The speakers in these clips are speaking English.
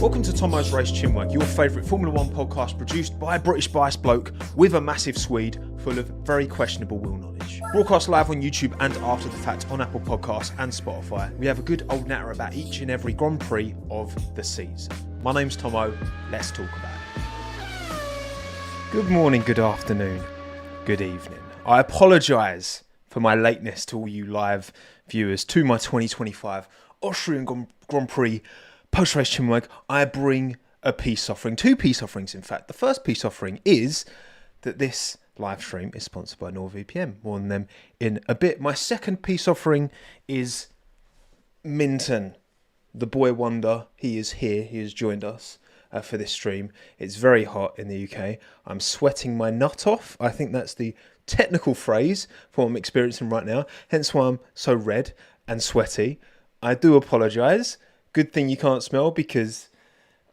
Welcome to TOMMO'S Race CHINWAG, your favourite Formula 1 podcast produced by a British biased bloke with a massive Swede full of very questionable wheel knowledge. Broadcast live on YouTube and after the fact on Apple Podcasts and Spotify. We have a good old natter about each and every Grand Prix of the season. My name's Tommo, let's talk about it. Good morning, good afternoon, good evening. I apologise for my lateness to all you live viewers to my 2025 Austrian Grand Prix post-race CHINWAG. I bring a peace offering, two peace offerings in fact. The first peace offering is that this live stream is sponsored by NordVPN. More on them in a bit. My second peace offering is Minton, the boy wonder. He is here, he has joined us for this stream. It's very hot in the UK. I'm sweating my nut off. I think that's the technical phrase for what I'm experiencing right now, hence why I'm so red and sweaty. I do apologise. Good thing you can't smell because,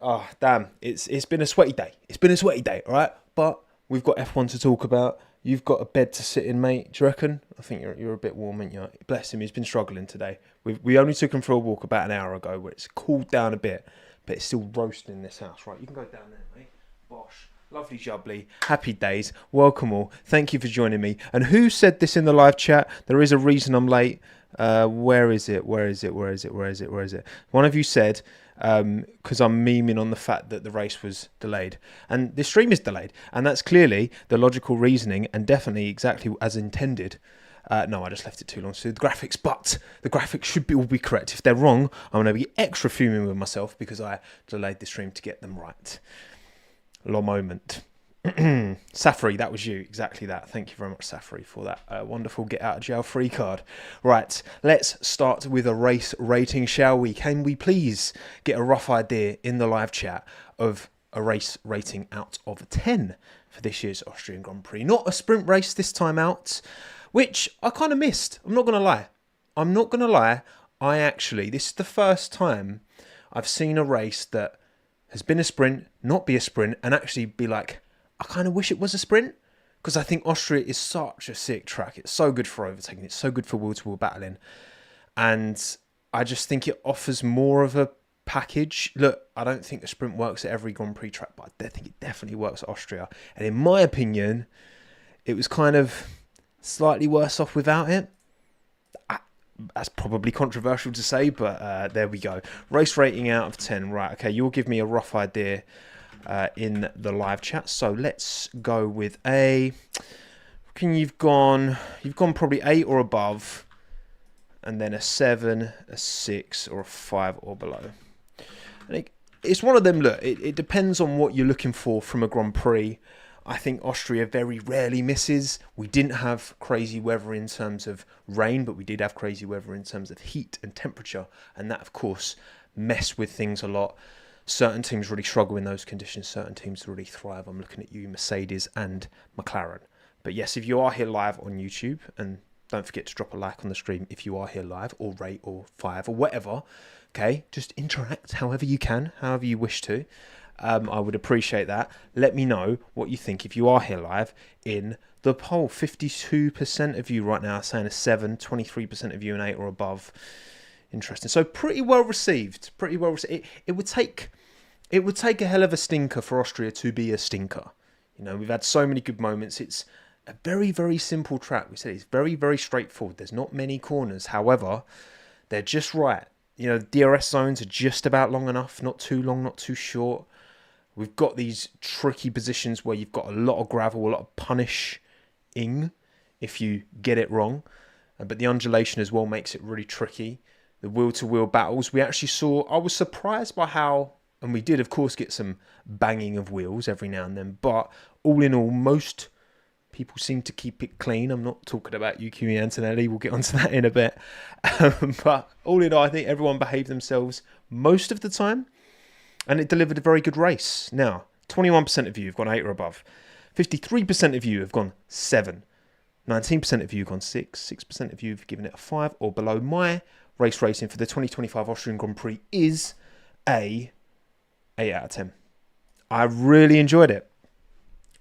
it's been a sweaty day. It's been a sweaty day, all right? But we've got F1 to talk about. You've got a bed to sit in, mate. Do you reckon? I think you're a bit warm, ain't you? Bless him, he's been struggling today. We only took him for a walk about an hour ago where it's cooled down a bit, but it's still roasting in this house, right? You can go down there, mate. Bosh. Lovely jubbly. Happy days. Welcome all. Thank you for joining me. And who said this in the live chat? There is a reason I'm late. Where is it? One of you said, because I'm memeing on the fact that the race was delayed. And the stream is delayed. And that's clearly the logical reasoning and definitely exactly as intended. No, I just left it too long to do the graphics. But the graphics should all be correct. If they're wrong, I'm going to be extra fuming with myself because I delayed the stream to get them right. Lo moment. Safri, that was you, exactly that. Thank you very much, Safri, for that wonderful get out of jail free card. Right, let's start with a race rating, shall we? Can we please get a rough idea in the live chat of a race rating out of 10 for this year's Austrian Grand Prix? Not a sprint race this time out, which I kind of missed. I'm not going to lie. This is the first time I've seen a race that has been a sprint, not be a sprint, and actually be like, I kind of wish it was a sprint, because I think Austria is such a sick track. It's so good for overtaking. It's so good for wheel-to-wheel battling. And I just think it offers more of a package. Look, I don't think a sprint works at every Grand Prix track, but I think it definitely works at Austria. And in my opinion, it was kind of slightly worse off without it. That's probably controversial to say, but there we go. Race rating out of 10. Right, okay, you'll give me a rough idea in the live chat. So let's go with you've gone probably 8 or above, and then a 7, a 6, or a 5 or below. And it's one of them. Look, it depends on what you're looking for from a Grand Prix. I think Austria very rarely misses. We didn't have crazy weather in terms of rain, but we did have crazy weather in terms of heat and temperature, and that of course messed with things a lot. Certain teams really struggle in those conditions. Certain teams really thrive. I'm looking at you, Mercedes and McLaren. But yes, if you are here live on YouTube, and don't forget to drop a like on the stream if you are here live, or rate, or 5, or whatever. Okay, just interact however you can, however you wish to. I would appreciate that. Let me know what you think if you are here live in the poll. 52% of you right now are saying a 7, 23% of you an 8 or above. Interesting. So pretty well received. It would take a hell of a stinker for Austria to be a stinker. You know, we've had so many good moments. It's a very, very simple track. We said it's very, very straightforward. There's not many corners. However, they're just right. You know, DRS zones are just about long enough. Not too long, not too short. We've got these tricky positions where you've got a lot of gravel, a lot of punishing if you get it wrong. But the undulation as well makes it really tricky. The wheel-to-wheel battles we actually saw. I was surprised by how, and we did of course get some banging of wheels every now and then, but all in all, most people seem to keep it clean. I'm not talking about Yuki Antonelli, we'll get onto that in a bit. But all in all, I think everyone behaved themselves most of the time, and it delivered a very good race. Now, 21% of you have gone 8 or above. 53% of you have gone 7. 19% of you have gone 6. 6% of you have given it a 5 or below. My race rating for the 2025 Austrian Grand Prix is a 8 out of 10. I really enjoyed it.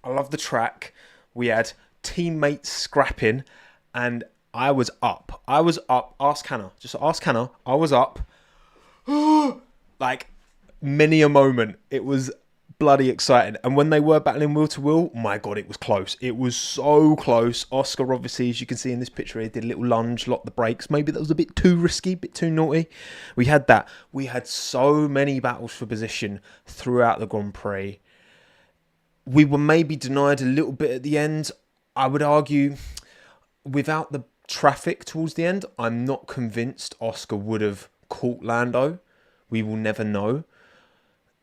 I love the track. We had teammates scrapping, and I was up. Ask Hannah. Just ask Hannah. I was up. Like, many a moment. It was bloody exciting. And when they were battling wheel to wheel, my God, it was close. It was so close. Oscar, obviously, as you can see in this picture here, did a little lunge, locked the brakes. Maybe that was a bit too risky, a bit too naughty. We had that. We had so many battles for position throughout the Grand Prix. We were maybe denied a little bit at the end. I would argue, without the traffic towards the end, I'm not convinced Oscar would have caught Lando. We will never know.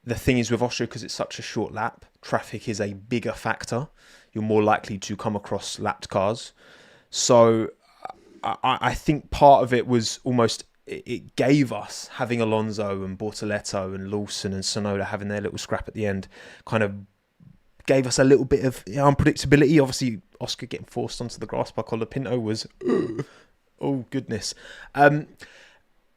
The thing is with Austria, because it's such a short lap, traffic is a bigger factor. You're more likely to come across lapped cars. So I think part of it was almost, it gave us having Alonso and Bortoleto and Lawson and Tsunoda having their little scrap at the end, kind of gave us a little bit of unpredictability. Obviously, Oscar getting forced onto the grass by Colapinto was, oh goodness.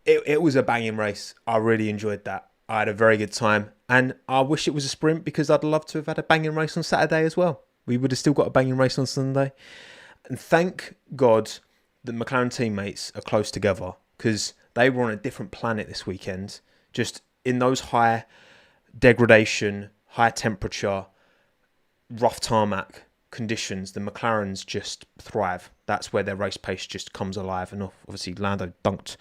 It was a banging race. I really enjoyed that. I had a very good time. And I wish it was a sprint, because I'd love to have had a banging race on Saturday as well. We would have still got a banging race on Sunday. And thank God the McLaren teammates are close together, because they were on a different planet this weekend. Just in those high degradation, high temperature, rough tarmac conditions, the McLarens just thrive. That's where their race pace just comes alive. And obviously Lando dunked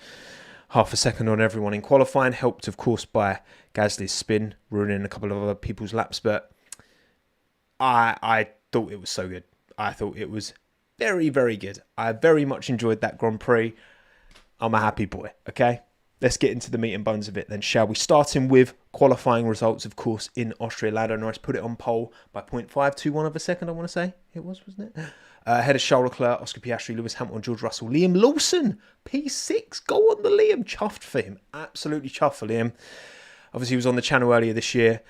half a second on everyone in qualifying, helped of course by Gasly's spin, ruining a couple of other people's laps. But I thought it was so good. I thought it was very, very good. I very much enjoyed that Grand Prix. I'm a happy boy, okay? Let's get into the meat and bones of it then, shall we? Starting with qualifying results, of course, in Austria. Lando Norris put it on pole by 0.521 of a second, I want to say. It was, wasn't it? Ahead of Charles Leclerc, Oscar Piastri, Lewis Hamilton, George Russell, Liam Lawson, P6. Go on the Liam. Chuffed for him. Absolutely chuffed for Liam. Obviously, he was on the channel earlier this year.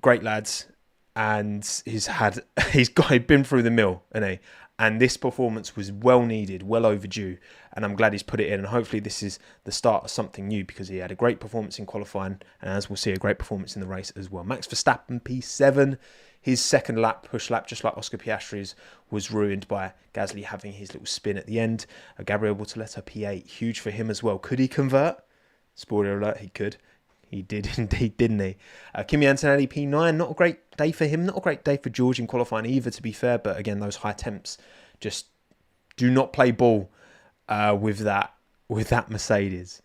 Great lads. And he's been through the mill, hasn't he? And this performance was well needed, well overdue. And I'm glad he's put it in. And hopefully this is the start of something new, because he had a great performance in qualifying. And as we'll see, a great performance in the race as well. Max Verstappen, P7. His second lap, push lap, just like Oscar Piastri's, was ruined by Gasly having his little spin at the end. Gabriel Bortoleto, P8. Huge for him as well. Could he convert? Spoiler alert, he could. He did indeed, didn't he? Kimi Antonelli, P9. Not a great day for him. Not a great day for George in qualifying either, to be fair. But again, those high temps just do not play ball with that Mercedes.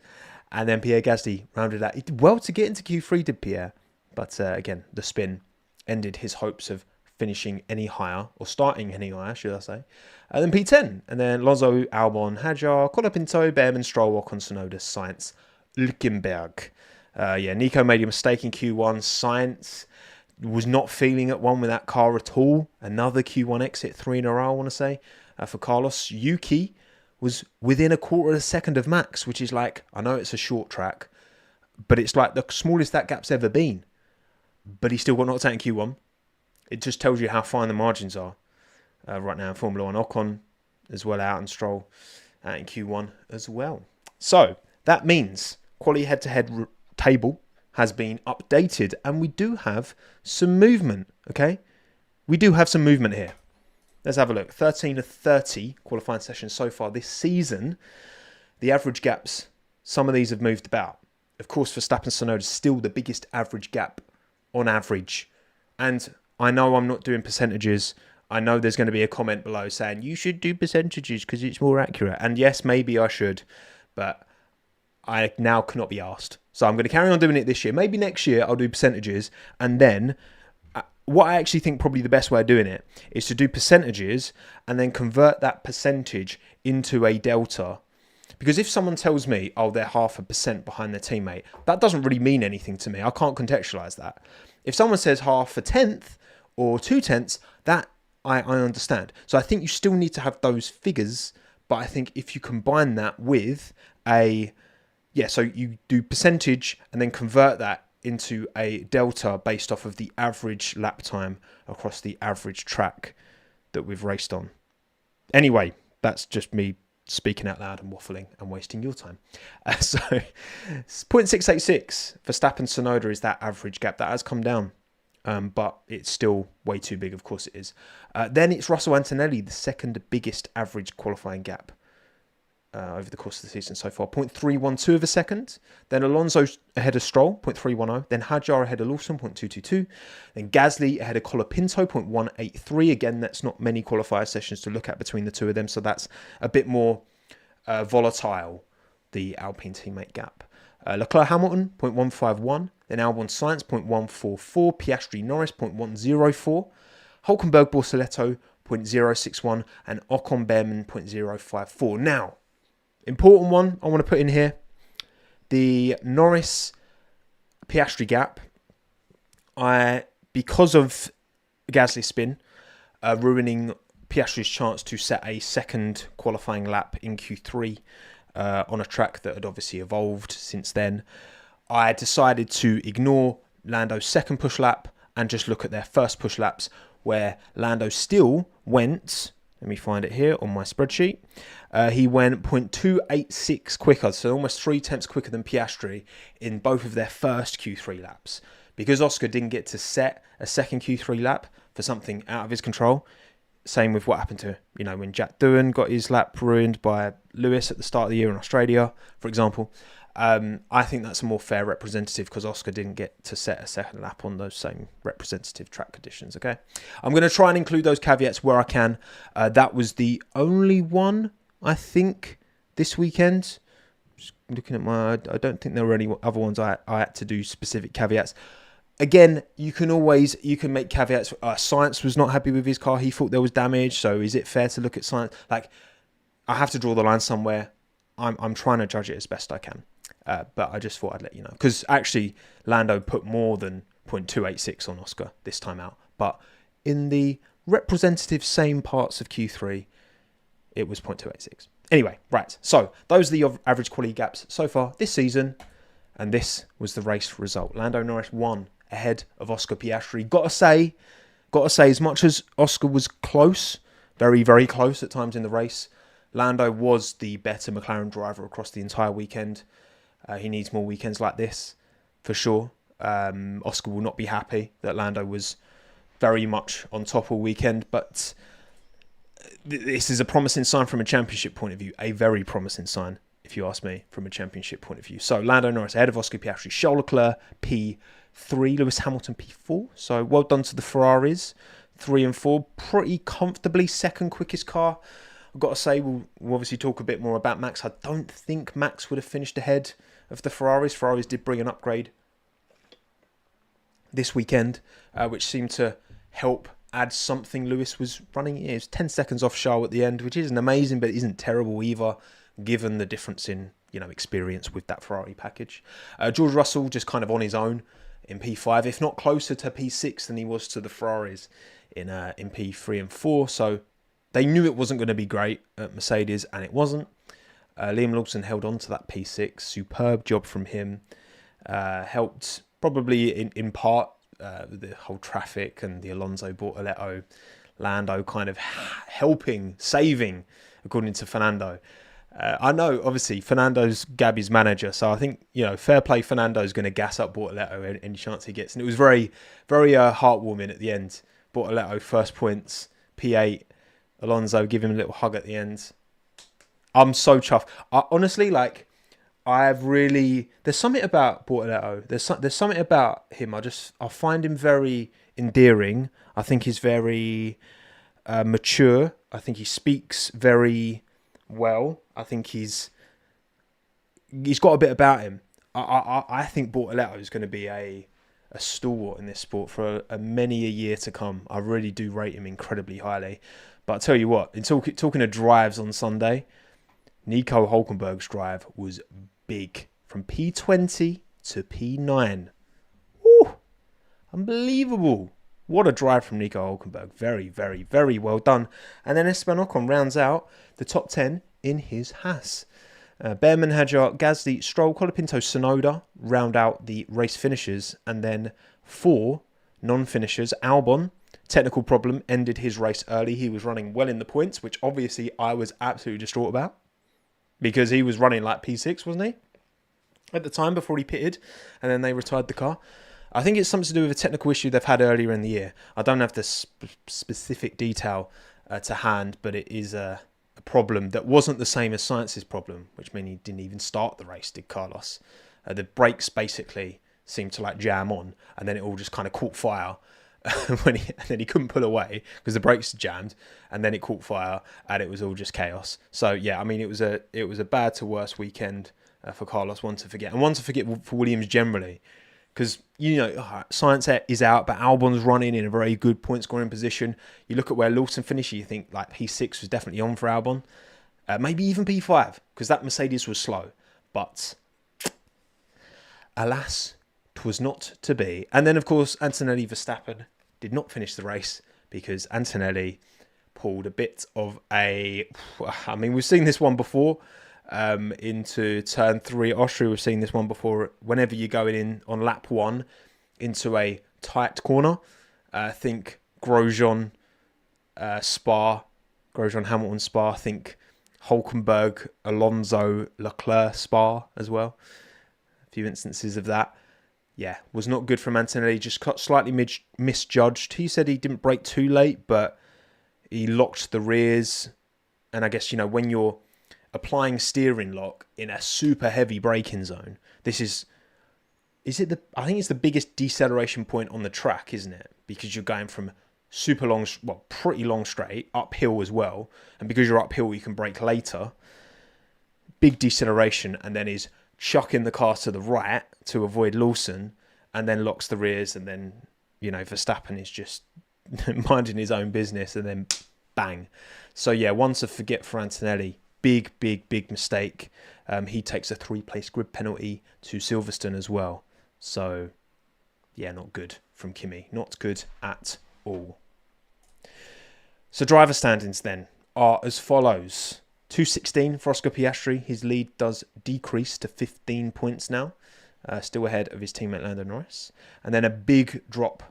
And then Pierre Gasly rounded out. He did well to get into Q3, did Pierre. But again, the spin ended his hopes of finishing any higher, or starting any higher, should I say. And then P10. And then Alonso, Albon, Hadjar, Colapinto, Behrman, Stroll, Ocon, Tsunoda, Sainz, Hülkenberg. Nico made a mistake in Q1. Sainz was not feeling at one with that car at all. Another Q1 exit, 3 in a row, I want to say, for Carlos. Yuki was within a quarter of a second of Max, which is like, I know it's a short track, but it's like the smallest that gap's ever been. But he still got knocked out in Q1. It just tells you how fine the margins are right now in Formula 1. Ocon as well out, and Stroll out in Q1 as well. So that means quality head-to-head table has been updated, and we do have some movement, okay? We do have some movement here. Let's have a look. 13 of 30 qualifying sessions so far this season. The average gaps, some of these have moved about. Of course, Verstappen Tsunoda is still the biggest average gap on average. And I know I'm not doing percentages. I know there's going to be a comment below saying, you should do percentages because it's more accurate. And yes, maybe I should, but I now cannot be asked. So I'm going to carry on doing it this year. Maybe next year I'll do percentages. And then what I actually think probably the best way of doing it is to do percentages and then convert that percentage into a delta. Because if someone tells me, oh, they're 0.5% behind their teammate, that doesn't really mean anything to me. I can't contextualize that. If someone says 0.5 or 0.2, that I understand. So I think you still need to have those figures. But I think if you combine that with so you do percentage and then convert that into a delta based off of the average lap time across the average track that we've raced on. Anyway, that's just me speaking out loud and waffling and wasting your time. So 0.686 Verstappen Tsunoda is that average gap. That has come down, but it's still way too big. Of course it is. Then it's Russell Antonelli, the second biggest average qualifying gap. over the course of the season so far. 0.312 of a second. Then Alonso ahead of Stroll, 0.310. Then Hadjar ahead of Lawson, 0.222. Then Gasly ahead of Colapinto, 0.183. Again, that's not many qualifier sessions to look at between the two of them, so that's a bit more volatile, the Alpine teammate gap. Leclerc-Hamilton, 0.151. Then Albon-Sainz, 0.144. Piastri-Norris, 0.104. Hulkenberg-Bortoleto, 0.061. And Ocon-Behrman, 0.054. Now, important one I want to put in here. The Norris-Piastri gap. Because of Gasly's spin, ruining Piastri's chance to set a second qualifying lap in Q3 on a track that had obviously evolved since then, I decided to ignore Lando's second push lap and just look at their first push laps, where Lando still went, let me find it here on my spreadsheet, he went 0.286 quicker, so almost 0.3 quicker than Piastri in both of their first Q3 laps. Because Oscar didn't get to set a second Q3 lap for something out of his control, same with what happened to, when Jack Doohan got his lap ruined by Lewis at the start of the year in Australia, for example. I think that's a more fair representative because Oscar didn't get to set a second lap on those same representative track conditions, okay? I'm going to try and include those caveats where I can. That was the only one, I think, this weekend. Just looking at I don't think there were any other ones I had to do specific caveats. Again, you can make caveats. Sainz was not happy with his car. He thought there was damage. So is it fair to look at Sainz? Like, I have to draw the line somewhere. I'm trying to judge it as best I can. But I just thought I'd let you know. Because actually, Lando put more than 0.286 on Oscar this time out. But in the representative same parts of Q3, it was 0.286. Anyway, right. So those are the average quality gaps so far this season. And this was the race result. Lando Norris won ahead of Oscar Piastri. Got to say, as much as Oscar was close, very, very close at times in the race, Lando was the better McLaren driver across the entire weekend. He needs more weekends like this, for sure. Oscar will not be happy that Lando was very much on top all weekend, but this is a promising sign from a championship point of view. A very promising sign, if you ask me, from a championship point of view. So Lando Norris ahead of Oscar Piastri, Charles Leclerc P3, Lewis Hamilton P4. So well done to the Ferraris, 3 and 4, pretty comfortably second quickest car. I've got to say, we'll obviously talk a bit more about Max. I don't think Max would have finished ahead of the Ferraris. Ferraris did bring an upgrade this weekend, which seemed to help add something. Lewis was running, it was 10 seconds off Charles at the end, which isn't amazing, but it isn't terrible either, given the difference in experience with that Ferrari package. George Russell just kind of on his own in P5, if not closer to P6 than he was to the Ferraris in P3 and 4. So they knew it wasn't going to be great at Mercedes, and it wasn't. Liam Lawson held on to that P6. Superb job from him. Helped probably in part with the whole traffic and the Alonso Bortoleto Lando kind of helping, saving, according to Fernando. I know, obviously, Fernando's Gabby's manager, so I think, fair play, Fernando's going to gas up Bortoleto any chance he gets. And it was very, very heartwarming at the end. Bortoleto, first points, P8. Alonso, give him a little hug at the end. I'm so chuffed. Honestly, there's something about Bortoleto. There's something about him. I find him very endearing. I think he's very mature. I think he speaks very well. I think he's got a bit about him. I think Bortoleto is going to be a stalwart in this sport for many a year to come. I really do rate him incredibly highly. But I'll tell you what, in talking of drives on Sunday, Nico Hulkenberg's drive was big. From P20 to P9. Woo! Unbelievable. What a drive from Nico Hulkenberg. Very, very, very well done. And then Esteban Ocon rounds out the top 10 in his Haas. Behrman, Hadjar, Gasly, Stroll, Colapinto, Tsunoda round out the race finishers. And then 4 non-finishers. Albon, technical problem, ended his race early. He was running well in the points, which obviously I was absolutely distraught about. Because he was running like P6, wasn't he? At the time, before he pitted. And then they retired the car. I think it's something to do with a technical issue they've had earlier in the year. I don't have the specific detail to hand, but it is a problem that wasn't the same as Sainz's problem, which meant he didn't even start the race, did Carlos. The brakes basically seemed to like jam on, and then it all just kind of caught fire. And then he couldn't pull away because the brakes jammed, and then it caught fire, and it was all just chaos. So yeah, I mean, it was a bad to worse weekend for Carlos. One to forget, and one to forget for Williams generally, because Sainz is out, but Albon's running in a very good point scoring position. You look at where Lawson finished, you think like P6 was definitely on for Albon, maybe even P5, because that Mercedes was slow, but alas, 'twas not to be. And then, of course, Antonelli Verstappen did not finish the race because Antonelli pulled a bit of a... I mean, we've seen this one before into turn 3 Austria. We've seen this one before. Whenever you're going in on lap 1 into a tight corner, think Grosjean, Hamilton, Spa. Think Hulkenberg, Alonso, Leclerc, Spa as well. A few instances of that. Yeah, was not good from Antonelli. Just got slightly misjudged. He said he didn't brake too late, but he locked the rears. And I guess, when you're applying steering lock in a super heavy braking zone, I think it's the biggest deceleration point on the track, isn't it? Because you're going from pretty long straight, uphill as well. And because you're uphill, you can brake later. Big deceleration, and then he's chucking the car to the right to avoid Lawson, and then locks the rears, and then Verstappen is just minding his own business, and then bang. So yeah, one to forget for Antonelli. Big mistake. He takes a 3-place grid penalty to Silverstone as well. So yeah, not good from Kimi. Not good at all. So driver standings then are as follows. 216 for Oscar Piastri. His lead does decrease to 15 points now. Still ahead of his teammate Lando Norris. And then a big drop.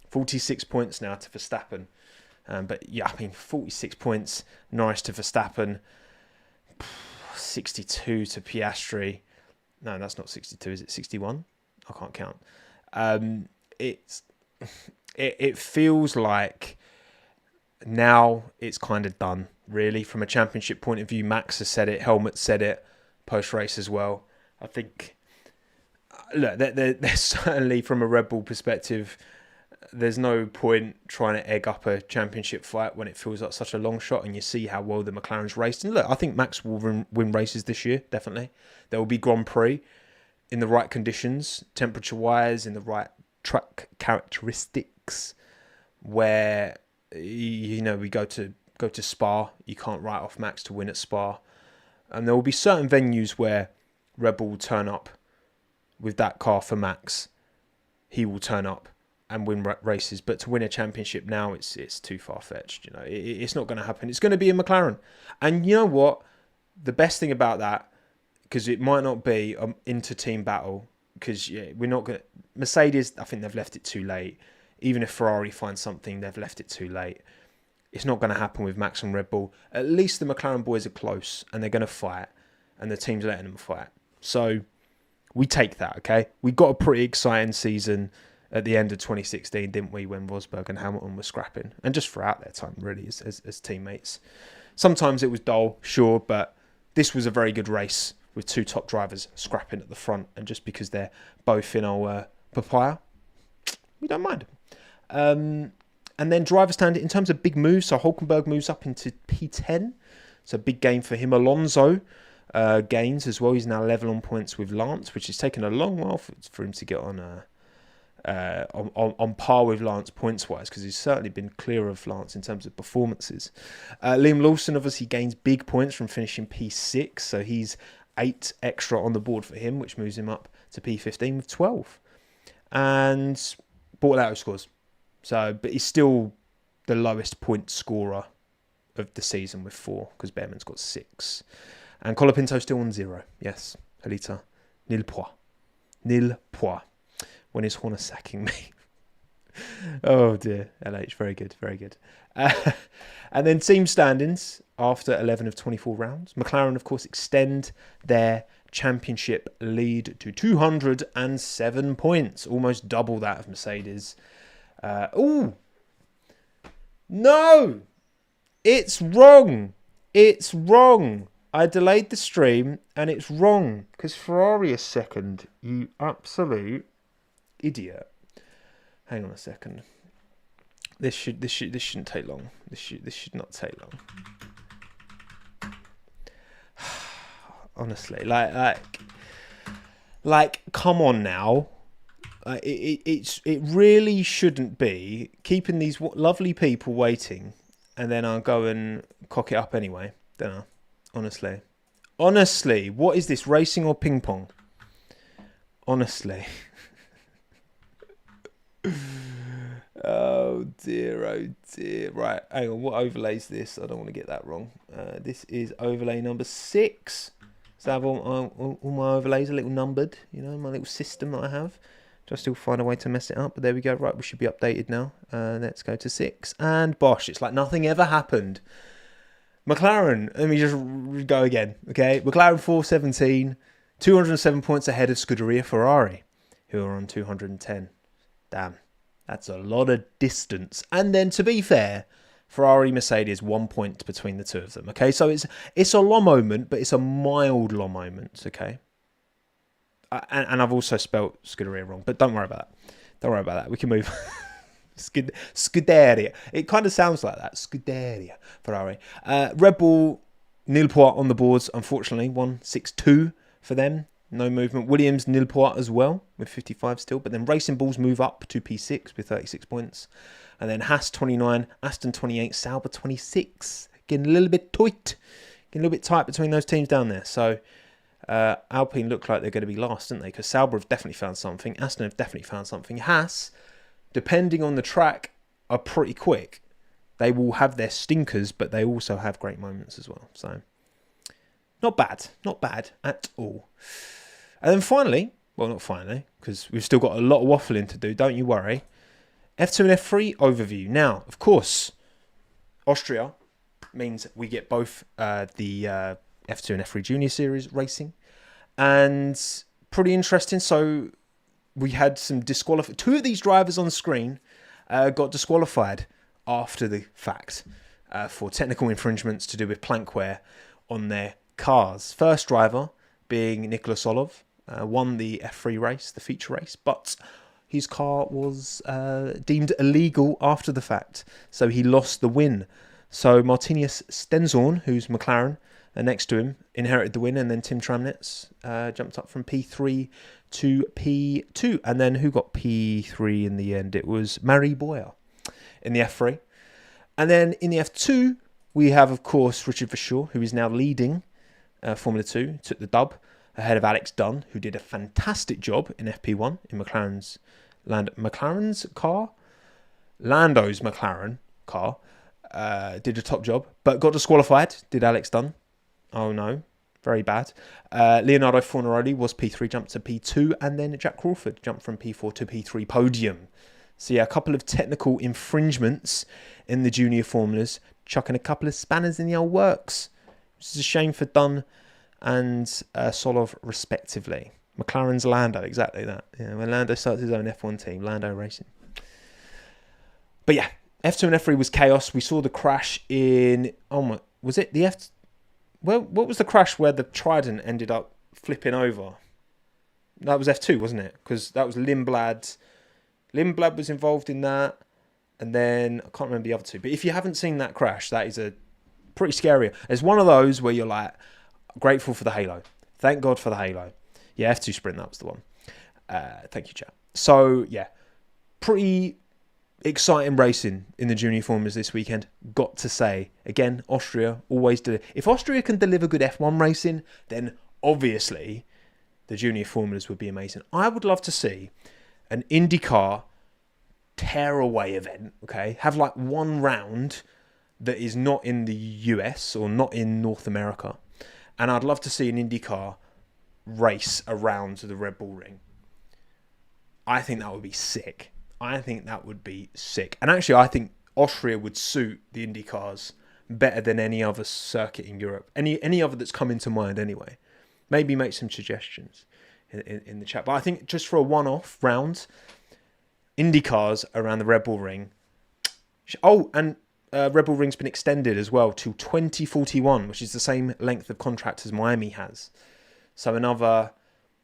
46 points now to Verstappen. But yeah, I mean, 46 points. Norris to Verstappen. 62 to Piastri. No, that's not 62. Is it 61? I can't count. It feels like now it's kind of done, really, from a championship point of view. Max has said it, Helmut said it post-race as well. I think, look, there's certainly, from a Red Bull perspective, there's no point trying to egg up a championship fight when it feels like such a long shot, and you see how well the McLaren's raced. And look, I think Max will win races this year, definitely. There will be Grand Prix in the right conditions, temperature-wise, in the right track characteristics, where we go to Spa. You can't write off Max to win at Spa, and there will be certain venues where Red Bull will turn up with that car for Max. He will turn up and win races, but to win a championship now, it's too far-fetched. It's not going to happen. It's going to be a McLaren, and you know what? The best thing about that, because it might not be an inter-team battle, because we're not going to... Mercedes, I think they've left it too late. Even if Ferrari finds something, they've left it too late. It's not going to happen with Max and Red Bull. At least the McLaren boys are close, and they're going to fight, and the team's letting them fight. So we take that, okay? We got a pretty exciting season at the end of 2016, didn't we, when Rosberg and Hamilton were scrapping? And just throughout their time, really, as teammates. Sometimes it was dull, sure, but this was a very good race with two top drivers scrapping at the front. And just because they're both in our papaya, we don't mind. And then driver standing, in terms of big moves, so Hulkenberg moves up into P10. So big gain for him. Alonso gains as well. He's now level on points with Lance, which has taken a long while for him to get on par with Lance points-wise, because he's certainly been clear of Lance in terms of performances. Liam Lawson obviously gains big points from finishing P6, so he's 8 extra on the board for him, which moves him up to P15 with 12. And Bortoleto scores. But he's still the lowest point scorer of the season with 4, because Behrman's got 6. And Colapinto's still on 0. Yes, Halita. Nil point. Nil point. When is Horner sacking me? Oh dear, LH, very good, very good. And then team standings after 11 of 24 rounds. McLaren, of course, extend their championship lead to 207 points, almost double that of Mercedes. No, it's wrong. It's wrong. I delayed the stream and it's wrong because Ferrari is second. You absolute idiot. Hang on a second. This shouldn't take long. This should not take long. Honestly, like, come on now. It really shouldn't be keeping these lovely people waiting, and then I'll go and cock it up anyway. Don't know. Honestly, what is this, racing or ping pong? Honestly. Oh dear. Right, hang on. What overlay is this? I don't want to get that wrong. This is overlay number 6. So I have all my overlays a little numbered, you know, my little system that I have. Do I still find a way to mess it up? But there we go. Right, we should be updated now. Let's go to 6. And bosh, it's like nothing ever happened. McLaren, let me just go again, okay? McLaren 417, 207 points ahead of Scuderia Ferrari, who are on 210. Damn, that's a lot of distance. And then, to be fair, Ferrari, Mercedes, 1 point between the two of them, okay? So it's a long moment, but it's a mild long moment, okay? And I've also spelt Scuderia wrong, but don't worry about that. Don't worry about that. We can move. Scuderia. It kind of sounds like that. Scuderia. Ferrari. Red Bull, nil point on the boards, unfortunately. 162 for them. No movement. Williams, nil point as well, with 55 still. But then Racing Bulls move up to P6 with 36 points. And then Haas 29, Aston 28, Sauber 26. Getting a little bit tight. Getting a little bit tight between those teams down there. So Alpine look like they're going to be last, didn't they? Because Sauber have definitely found something. Aston have definitely found something. Haas, depending on the track, are pretty quick. They will have their stinkers, but they also have great moments as well. So, not bad at all. And then finally, well, not finally, because we've still got a lot of waffling to do, don't you worry. F2 and F3 overview. Now, of course, Austria means we get both the F2 and F3 Junior Series racing. And pretty interesting. So, we had some disqualified. 2 of these drivers on the screen got disqualified after the fact for technical infringements to do with plankwear on their cars. First driver being Nicholas Olov, won the F3 race, the feature race, but his car was deemed illegal after the fact, so he lost the win. So Martinez Stenzorn, who's McLaren, next to him, inherited the win, and then Tim Tramnitz jumped up from P3 to P2. And then who got P3 in the end? It was Marie Boyer in the F3. And then in the F2, we have, of course, Richard Verschoor, who is now leading Formula 2, took the dub ahead of Alex Dunn, who did a fantastic job in FP1 in McLaren's car. Lando's McLaren car did a top job, but got disqualified, did Alex Dunn. Oh no, very bad. Leonardo Fornaroli was P3, jumped to P2, and then Jack Crawford jumped from P4 to P3 podium. So yeah, a couple of technical infringements in the junior formulas, chucking a couple of spanners in the old works. Which is a shame for Dunn and Solov respectively. McLaren's Lando, exactly that. Yeah, when Lando starts his own F1 team, Lando Racing. But yeah, F2 and F3 was chaos. We saw the crash in... was it the F... Well, what was the crash where the Trident ended up flipping over? That was F2, wasn't it? Because that was Lindblad. Lindblad was involved in that. And then, I can't remember the other two. But if you haven't seen that crash, that is a pretty scary. It's one of those where you're like, grateful for the halo. Thank God for the halo. Yeah, F2 Sprint, that was the one. Thank you, chat. So, yeah, pretty exciting racing in the junior formulas this weekend. Got to say, again, Austria always do. If Austria can deliver good F1 racing, then obviously the junior formulas would be amazing. I would love to see an IndyCar tearaway event, okay? Have like one round that is not in the US or not in North America. And I'd love to see an IndyCar race around the Red Bull Ring. I think that would be sick. And actually, I think Austria would suit the IndyCars better than any other circuit in Europe. Any other that's come into mind anyway. Maybe make some suggestions in the chat. But I think just for a one-off round, IndyCars around the Red Bull Ring. Oh, and Red Bull Ring's been extended as well to 2041, which is the same length of contract as Miami has. So another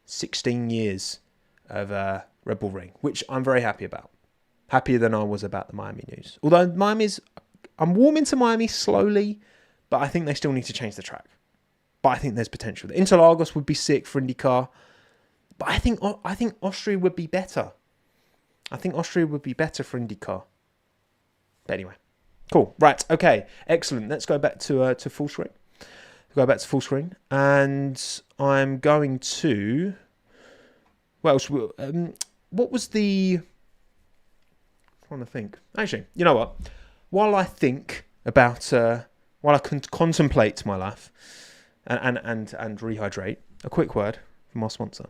16 years of Red Bull Ring, which I'm very happy about. Happier than I was about the Miami news. Although I'm warming to Miami slowly, but I think they still need to change the track. But I think there's potential. Interlagos would be sick for IndyCar, but I think Austria would be better. I think Austria would be better for IndyCar. But anyway, cool. Right, okay, excellent. Let's go back to full screen. Go back to full screen, and I'm going to. What else? What was the? I'm trying to think. Actually, you know what? While I think about, while I can contemplate my life, and rehydrate, a quick word from our sponsor.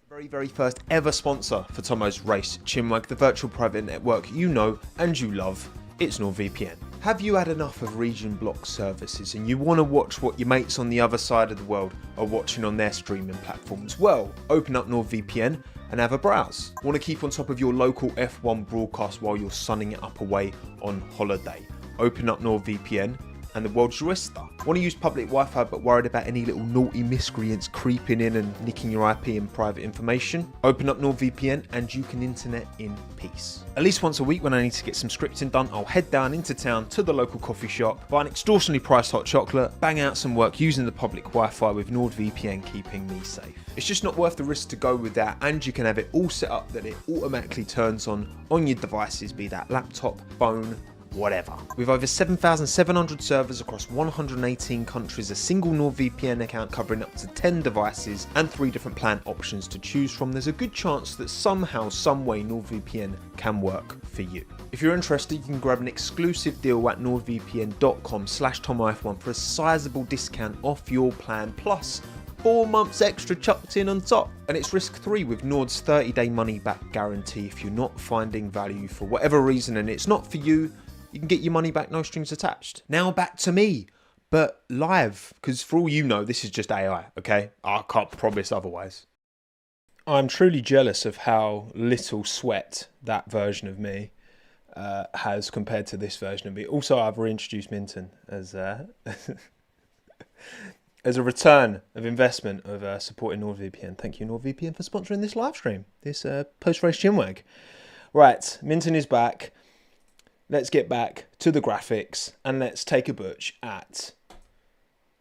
Very first ever sponsor for TOMMO'S race, CHINWAG, the virtual private network you know and you love. It's NordVPN. Have you had enough of region block services and you want to watch what your mates on the other side of the world are watching on their streaming platforms? Well, open up NordVPN and have a browse. Want to keep on top of your local F1 broadcast while you're sunning it up away on holiday? Open up NordVPN and the world's your oyster. Want to use public Wi-Fi but worried about any little naughty miscreants creeping in and nicking your IP and private information? Open up NordVPN and you can internet in peace. At least once a week when I need to get some scripting done, I'll head down into town to the local coffee shop, buy an extortionately priced hot chocolate, bang out some work using the public Wi-Fi with NordVPN keeping me safe. It's just not worth the risk to go with that, and you can have it all set up that it automatically turns on your devices, be that laptop, phone, whatever. With over 7,700 servers across 118 countries, a single NordVPN account covering up to 10 devices and 3 different plan options to choose from, there's a good chance that somehow, someway NordVPN can work for you. If you're interested, you can grab an exclusive deal at nordvpn.com/TommoF1 for a sizable discount off your plan, plus 4 months extra chucked in on top. And it's risk-free with Nord's 30-day money-back guarantee. If you're not finding value for whatever reason and it's not for you, you can get your money back, no strings attached. Now back to me, but live, because for all you know, this is just AI, okay? I can't promise otherwise. I'm truly jealous of how little sweat that version of me has compared to this version of me. Also, I've reintroduced Minton as as a return of investment of supporting NordVPN. Thank you, NordVPN, for sponsoring this live stream, this post-race CHINWAG. Right, Minton is back. Let's get back to the graphics and let's take a butch at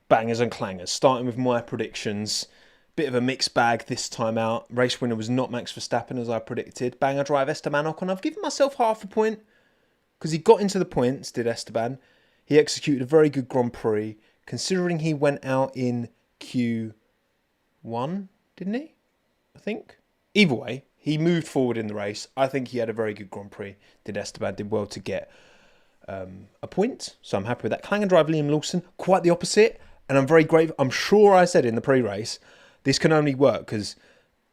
bangers and clangers. Starting with my predictions. Bit of a mixed bag this time out. Race winner was not Max Verstappen as I predicted. Banger drive Esteban Ocon. I've given myself half a point because he got into the points, did Esteban. He executed a very good Grand Prix considering he went out in Q1, didn't he? I think. Either way, he moved forward in the race. I think he had a very good Grand Prix. Did Esteban, did well to get a point. So I'm happy with that. Clanger drive Liam Lawson, quite the opposite. And I'm very grateful. I'm sure I said in the pre-race, this can only work because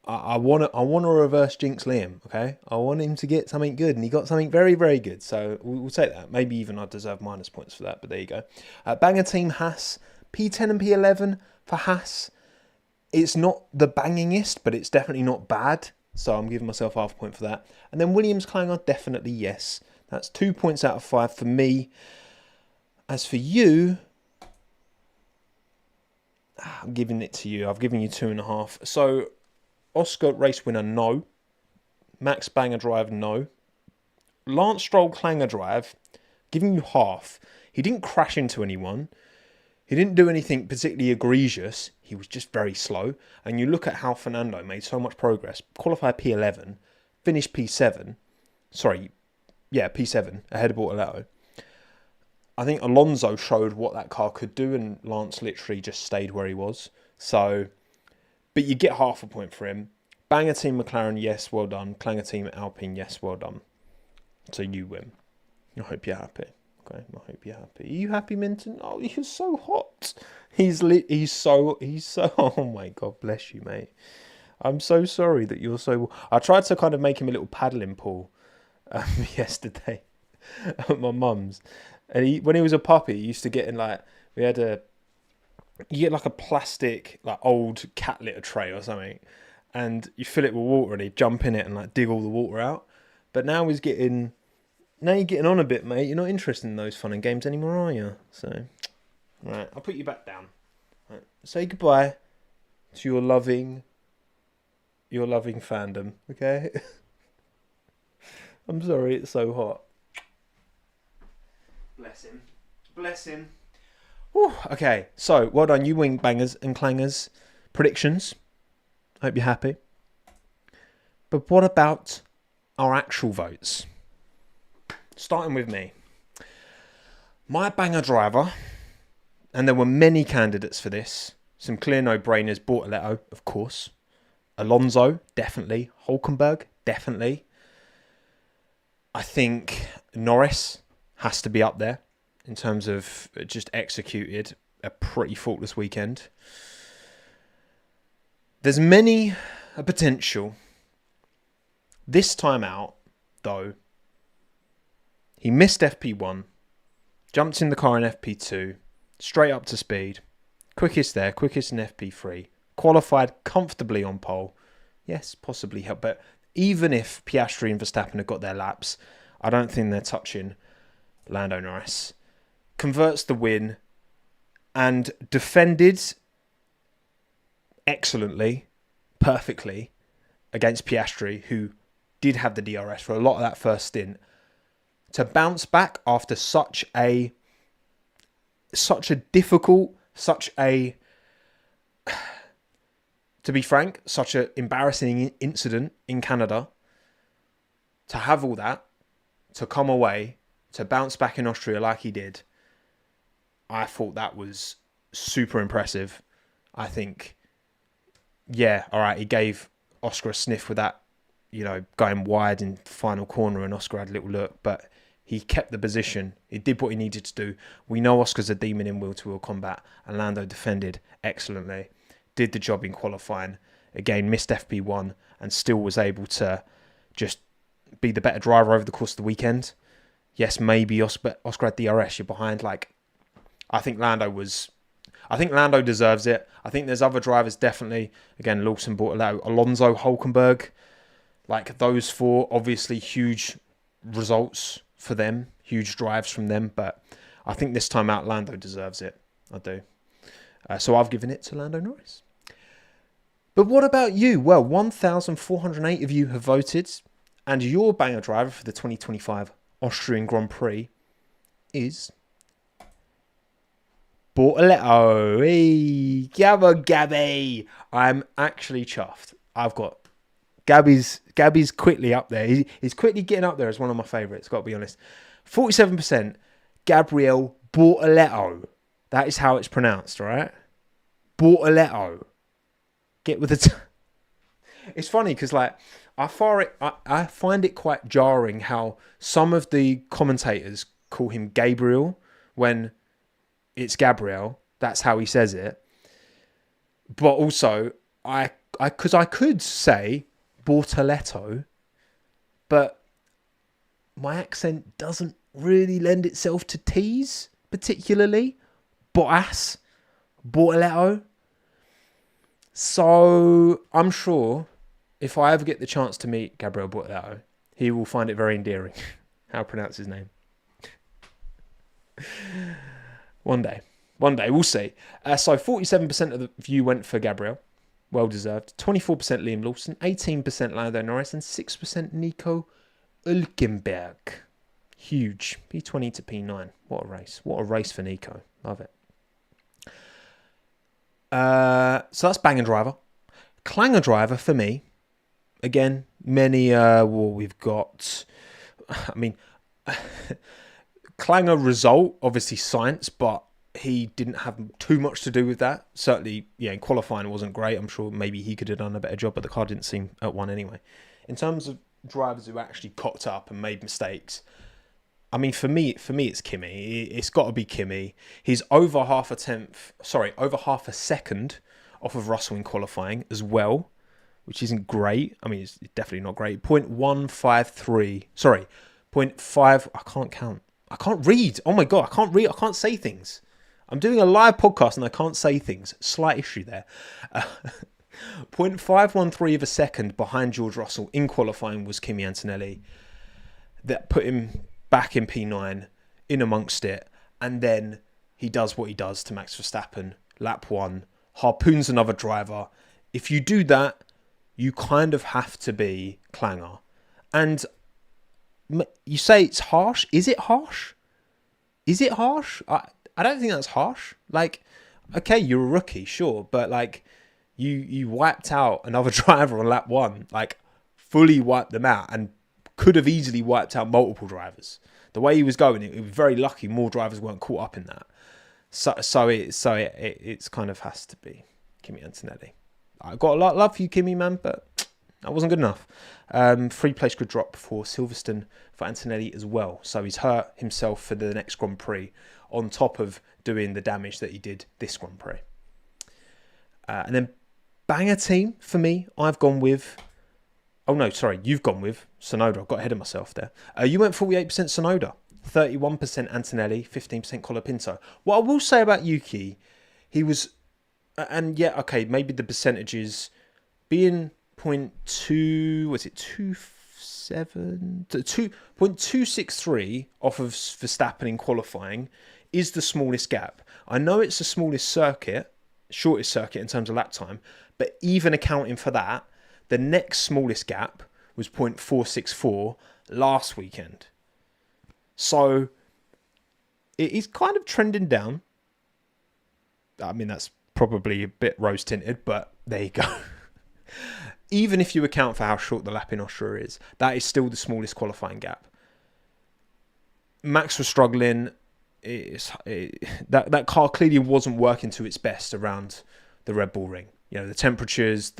I want to reverse jinx Liam, okay? I want him to get something good, and he got something very, very good. So we'll take that. Maybe even I deserve minus points for that, but there you go. Banger team Haas, P10 and P11 for Haas. It's not the bangingest, but it's definitely not bad. So I'm giving myself half a point for that. And then Williams Clanger, definitely yes. That's 2 points out of 5 for me. As for you, I'm giving it to you. I've given you 2.5. So Oscar race winner, no. Max Banger drive, no. Lance Stroll Clanger drive, giving you half. He didn't crash into anyone. He didn't do anything particularly egregious. He was just very slow. And you look at how Fernando made so much progress. Qualified P11, finished P7. Sorry, yeah, P7, ahead of Bortoleto. I think Alonso showed what that car could do, and Lance literally just stayed where he was. So, but you get half a point for him. Banger team McLaren, yes, well done. Clanger team Alpine, yes, well done. So you win. I hope you're happy. Okay, I hope you're happy. Are you happy, Minton? Oh, you're so hot. He's so. Oh my God, bless you, mate. I'm so sorry that you're so. I tried to kind of make him a little paddling pool yesterday at my mum's, and when he was a puppy, he used to get in you get like a plastic old cat litter tray or something, and you fill it with water, and he'd jump in it and dig all the water out. But now he's getting Now you're getting on a bit, mate. You're not interested in those fun and games anymore, are you? So, right, I'll put you back down. Right, say goodbye to your loving fandom, okay? I'm sorry it's so hot. Bless him. Bless him. Whew, okay, so well done, you wing bangers and clangers. Predictions. Hope you're happy. But what about our actual votes? Starting with me. My banger driver, and there were many candidates for this. Some clear no-brainers. Bortoleto, of course. Alonso, definitely. Hulkenberg, definitely. I think Norris has to be up there in terms of just executed a pretty faultless weekend. There's many a potential. This time out, though, he missed FP1, jumped in the car in FP2, straight up to speed, quickest there, quickest in FP3, qualified comfortably on pole. Yes, possibly help, but even if Piastri and Verstappen have got their laps, I don't think they're touching Lando Norris. Converts the win and defended excellently, perfectly against Piastri, who did have the DRS for a lot of that first stint. To bounce back after such a difficult, to be frank, such an embarrassing incident in Canada, to have all that, to come away, to bounce back in Austria like he did, I thought that was super impressive. I think, yeah, all right, he gave Oscar a sniff with that, going wide in the final corner, and Oscar had a little look, but he kept the position. He did what he needed to do. We know Oscar's a demon in wheel-to-wheel combat, and Lando defended excellently. Did the job in qualifying. Again, missed FP1 and still was able to just be the better driver over the course of the weekend. Yes, maybe Oscar had DRS. You're behind. I think Lando deserves it. I think there's other drivers definitely. Again, Lawson Bortoleto, Alonso, Hulkenberg. Those four, obviously huge results for them, huge drives from them, but I think this time out Lando deserves it. I do. So I've given it to Lando Norris. But what about you? Well, 1,408 of you have voted, and your banger driver for the 2025 Austrian Grand Prix is Bortoleto. Hey, Gabby. I'm actually chuffed. I've got Gabby's quickly up there. He's quickly getting up there as one of my favourites, got to be honest. 47%, Gabriel Bortoleto. That is how it's pronounced, right? Bortoleto. Get with the... It's funny because, I find it quite jarring how some of the commentators call him Gabriel when it's Gabriel. That's how he says it. But also, I could say Bortoleto, but my accent doesn't really lend itself to T's particularly. Bortoleto. So I'm sure if I ever get the chance to meet Gabriel Bortoleto, he will find it very endearing how to pronounce his name. One day, we'll see. So 47% of the view went for Gabriel. Well deserved. 24% Liam Lawson, 18% Lando Norris, and 6% Nico Hülkenberg. Huge. P20 to P9. What a race. What a race for Nico. Love it. So that's banger driver. Clanger driver for me. Again, many, we've got, Clanger result, obviously science, but he didn't have too much to do with that. Certainly, in qualifying it wasn't great. I'm sure maybe he could have done a better job, but the car didn't seem at one anyway. In terms of drivers who actually cocked up and made mistakes, for me, it's Kimi. It's got to be Kimi. He's over half a second off of Russell in qualifying as well, which isn't great. It's definitely not great. 0.153. Sorry, 0.5. I can't count. I can't read. Oh my God, I can't read. I can't say things. I'm doing a live podcast and I can't say things. Slight issue there. 0.513 of a second behind George Russell in qualifying was Kimi Antonelli. That put him back in P9, in amongst it, and then he does what he does to Max Verstappen, lap 1, harpoons another driver. If you do that, you kind of have to be Clanger. And you say it's harsh. Is it harsh? Is it harsh? I don't think that's harsh. Like, okay, you're a rookie, sure, but like you wiped out another driver on lap 1, like fully wiped them out, and could have easily wiped out multiple drivers. The way he was going, it was very lucky more drivers weren't caught up in that. So it's kind of has to be Kimi Antonelli. I got a lot of love for you, Kimi, man, but that wasn't good enough. 3 place grid drop for Silverstone for Antonelli as well. So he's hurt himself for the next Grand Prix on top of doing the damage that he did this Grand Prix. And then banger team for me, I've gone with... Oh, no, sorry, you've gone with Tsunoda. I got ahead of myself there. You went 48% Tsunoda, 31% Antonelli, 15% Colapinto. What I will say about Yuki, he was... And yeah, okay, maybe the percentages being 0.2... Was it 2.7? 2.263 off of Verstappen in qualifying is the smallest gap. I know it's the smallest circuit, shortest circuit in terms of lap time, but even accounting for that, the next smallest gap was 0.464 last weekend. So it is kind of trending down. I mean, that's probably a bit rose-tinted, but there you go. Even if you account for how short the lap in Austria is, that is still the smallest qualifying gap. Max was struggling. That car clearly wasn't working to its best around the Red Bull ring. You know, the temperatures,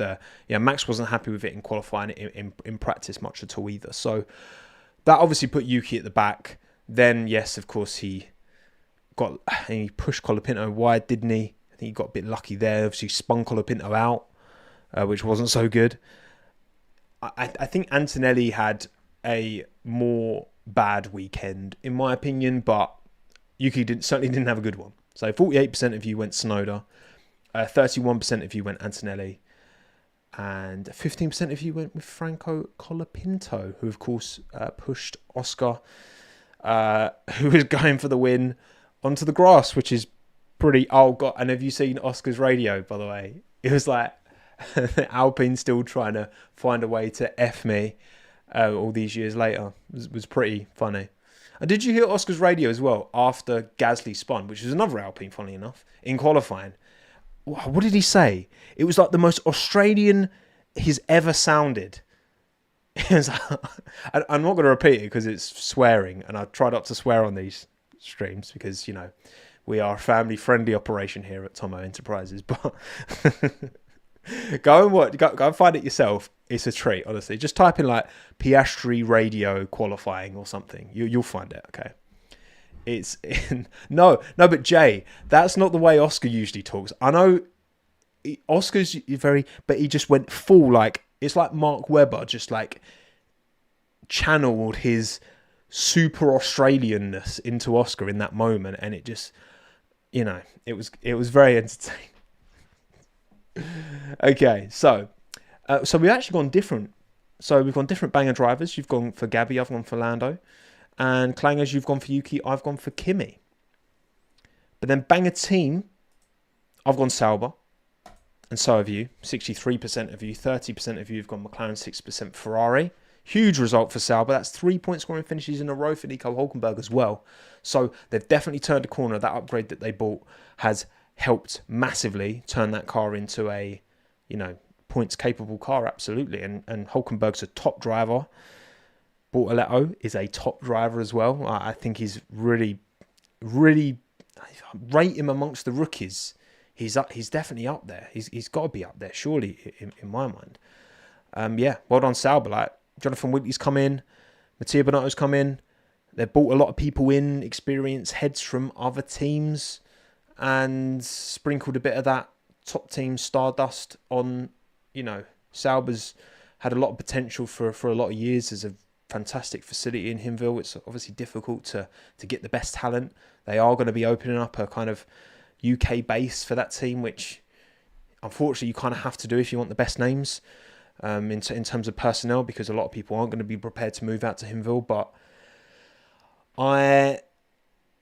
Max wasn't happy with it in qualifying, in practice much at all either. So that obviously put Yuki at the back. Then, yes, of course, he pushed Colapinto wide, didn't he? I think he got a bit lucky there. Obviously, spun Colapinto out, which wasn't so good. I think Antonelli had a more bad weekend, in my opinion, but Yuki certainly didn't have a good one. So 48% of you went Tsunoda. 31% of you went Antonelli, and 15% of you went with Franco Colapinto, who of course pushed Oscar, who was going for the win, onto the grass, which is pretty... Oh god! And have you seen Oscar's radio, by the way? It was like Alpine still trying to find a way to F me all these years later. It was pretty funny. And did you hear Oscar's radio as well after Gasly spun, which was another Alpine, funnily enough, in qualifying? What did he say? It was like the most Australian he's ever sounded. I'm not going to repeat it because it's swearing, and I try not to swear on these streams because, you know, we are a family-friendly operation here at Tommo Enterprises. But go and find it yourself. It's a treat, honestly. Just type in like Piastri radio qualifying or something. You'll find it. Okay. But Jay, that's not the way Oscar usually talks. I know Oscar's but he just went full, like, it's like Mark Webber just like channeled his super Australianness into Oscar in that moment, and it just, you know, it was very entertaining. Okay, so we've actually gone different. So we've gone different banger drivers. You've gone for Gabby, I've gone for Lando. And Clangers, you've gone for Yuki, I've gone for Kimi. But then banger team, I've gone Sauber. And so have you. 63% of you, 30% of you have gone McLaren, 6% Ferrari. Huge result for Sauber. That's 3 point scoring finishes in a row for Nico Hülkenberg as well. So they've definitely turned a corner. That upgrade that they bought has helped massively turn that car into a, you know, points capable car, absolutely. And Hülkenberg's a top driver. Bortoleto is a top driver as well. I think he's really, really rate him amongst the rookies. He's definitely up there. He's got to be up there, surely, in my mind. Well done, Sauber. Like, Jonathan Whitley's come in, Mattia Binotto's come in. They've brought a lot of people in, experienced heads from other teams, and sprinkled a bit of that top team stardust on. You know, Sauber's had a lot of potential for a lot of years. There's a fantastic facility in Hinwil. It's obviously difficult to get the best talent. They are going to be opening up a kind of UK base for that team, which unfortunately you kind of have to do if you want the best names in terms of personnel, because a lot of people aren't going to be prepared to move out to Hinwil. But I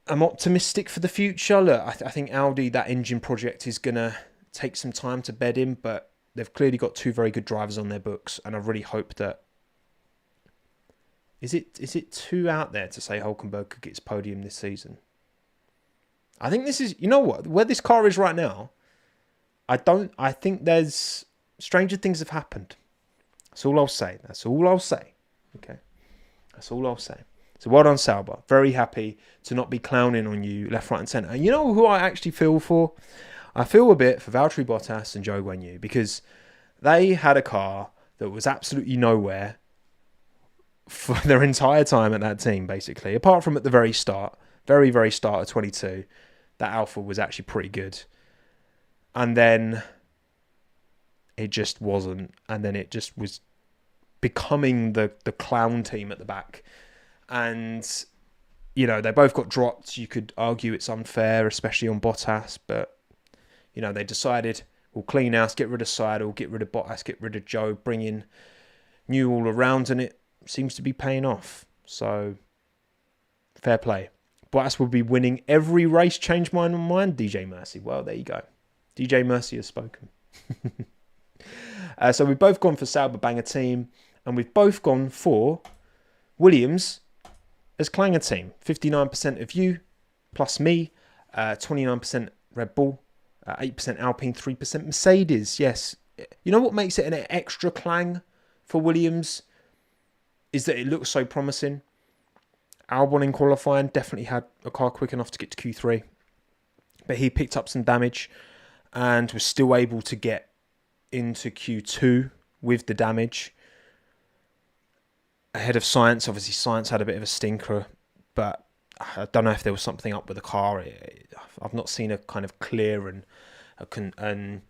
am optimistic for the future. Look, I think Audi, that engine project is going to take some time to bed in, but they've clearly got two very good drivers on their books, and I really hope that... Is it too out there to say Hülkenberg could get his podium this season? I think this is... You know what? Where this car is right now, I think there's... Stranger things have happened. That's all I'll say. Okay? That's all I'll say. So well done, Sauber. Very happy to not be clowning on you left, right and centre. And you know who I actually feel for? I feel a bit for Valtteri Bottas and Zhou Guanyu, because they had a car that was absolutely nowhere for their entire time at that team, basically. Apart from at the very start, very, very start of 22, that Alpha was actually pretty good. And then it just wasn't. And then it just was becoming the clown team at the back. And, you know, they both got dropped. You could argue it's unfair, especially on Bottas. But, you know, they decided, we'll clean house, get rid of Seidel, get rid of Bottas, get rid of Zhou, bring in new all around, and it seems to be paying off. So, fair play. Bottas will be winning every race. Change my mind, DJ Mercy. Well, there you go. DJ Mercy has spoken. So we've both gone for Sauber Banger team, and we've both gone for Williams as Clanger team. 59% of you, plus me, 29% Red Bull, 8% Alpine, 3% Mercedes. Yes. You know what makes it an extra clang for Williams is that it looks so promising. Albon in qualifying definitely had a car quick enough to get to Q3, but he picked up some damage and was still able to get into Q2 with the damage ahead of Science. Obviously, Science had a bit of a stinker, but I don't know if there was something up with the car. I've not seen a kind of clear and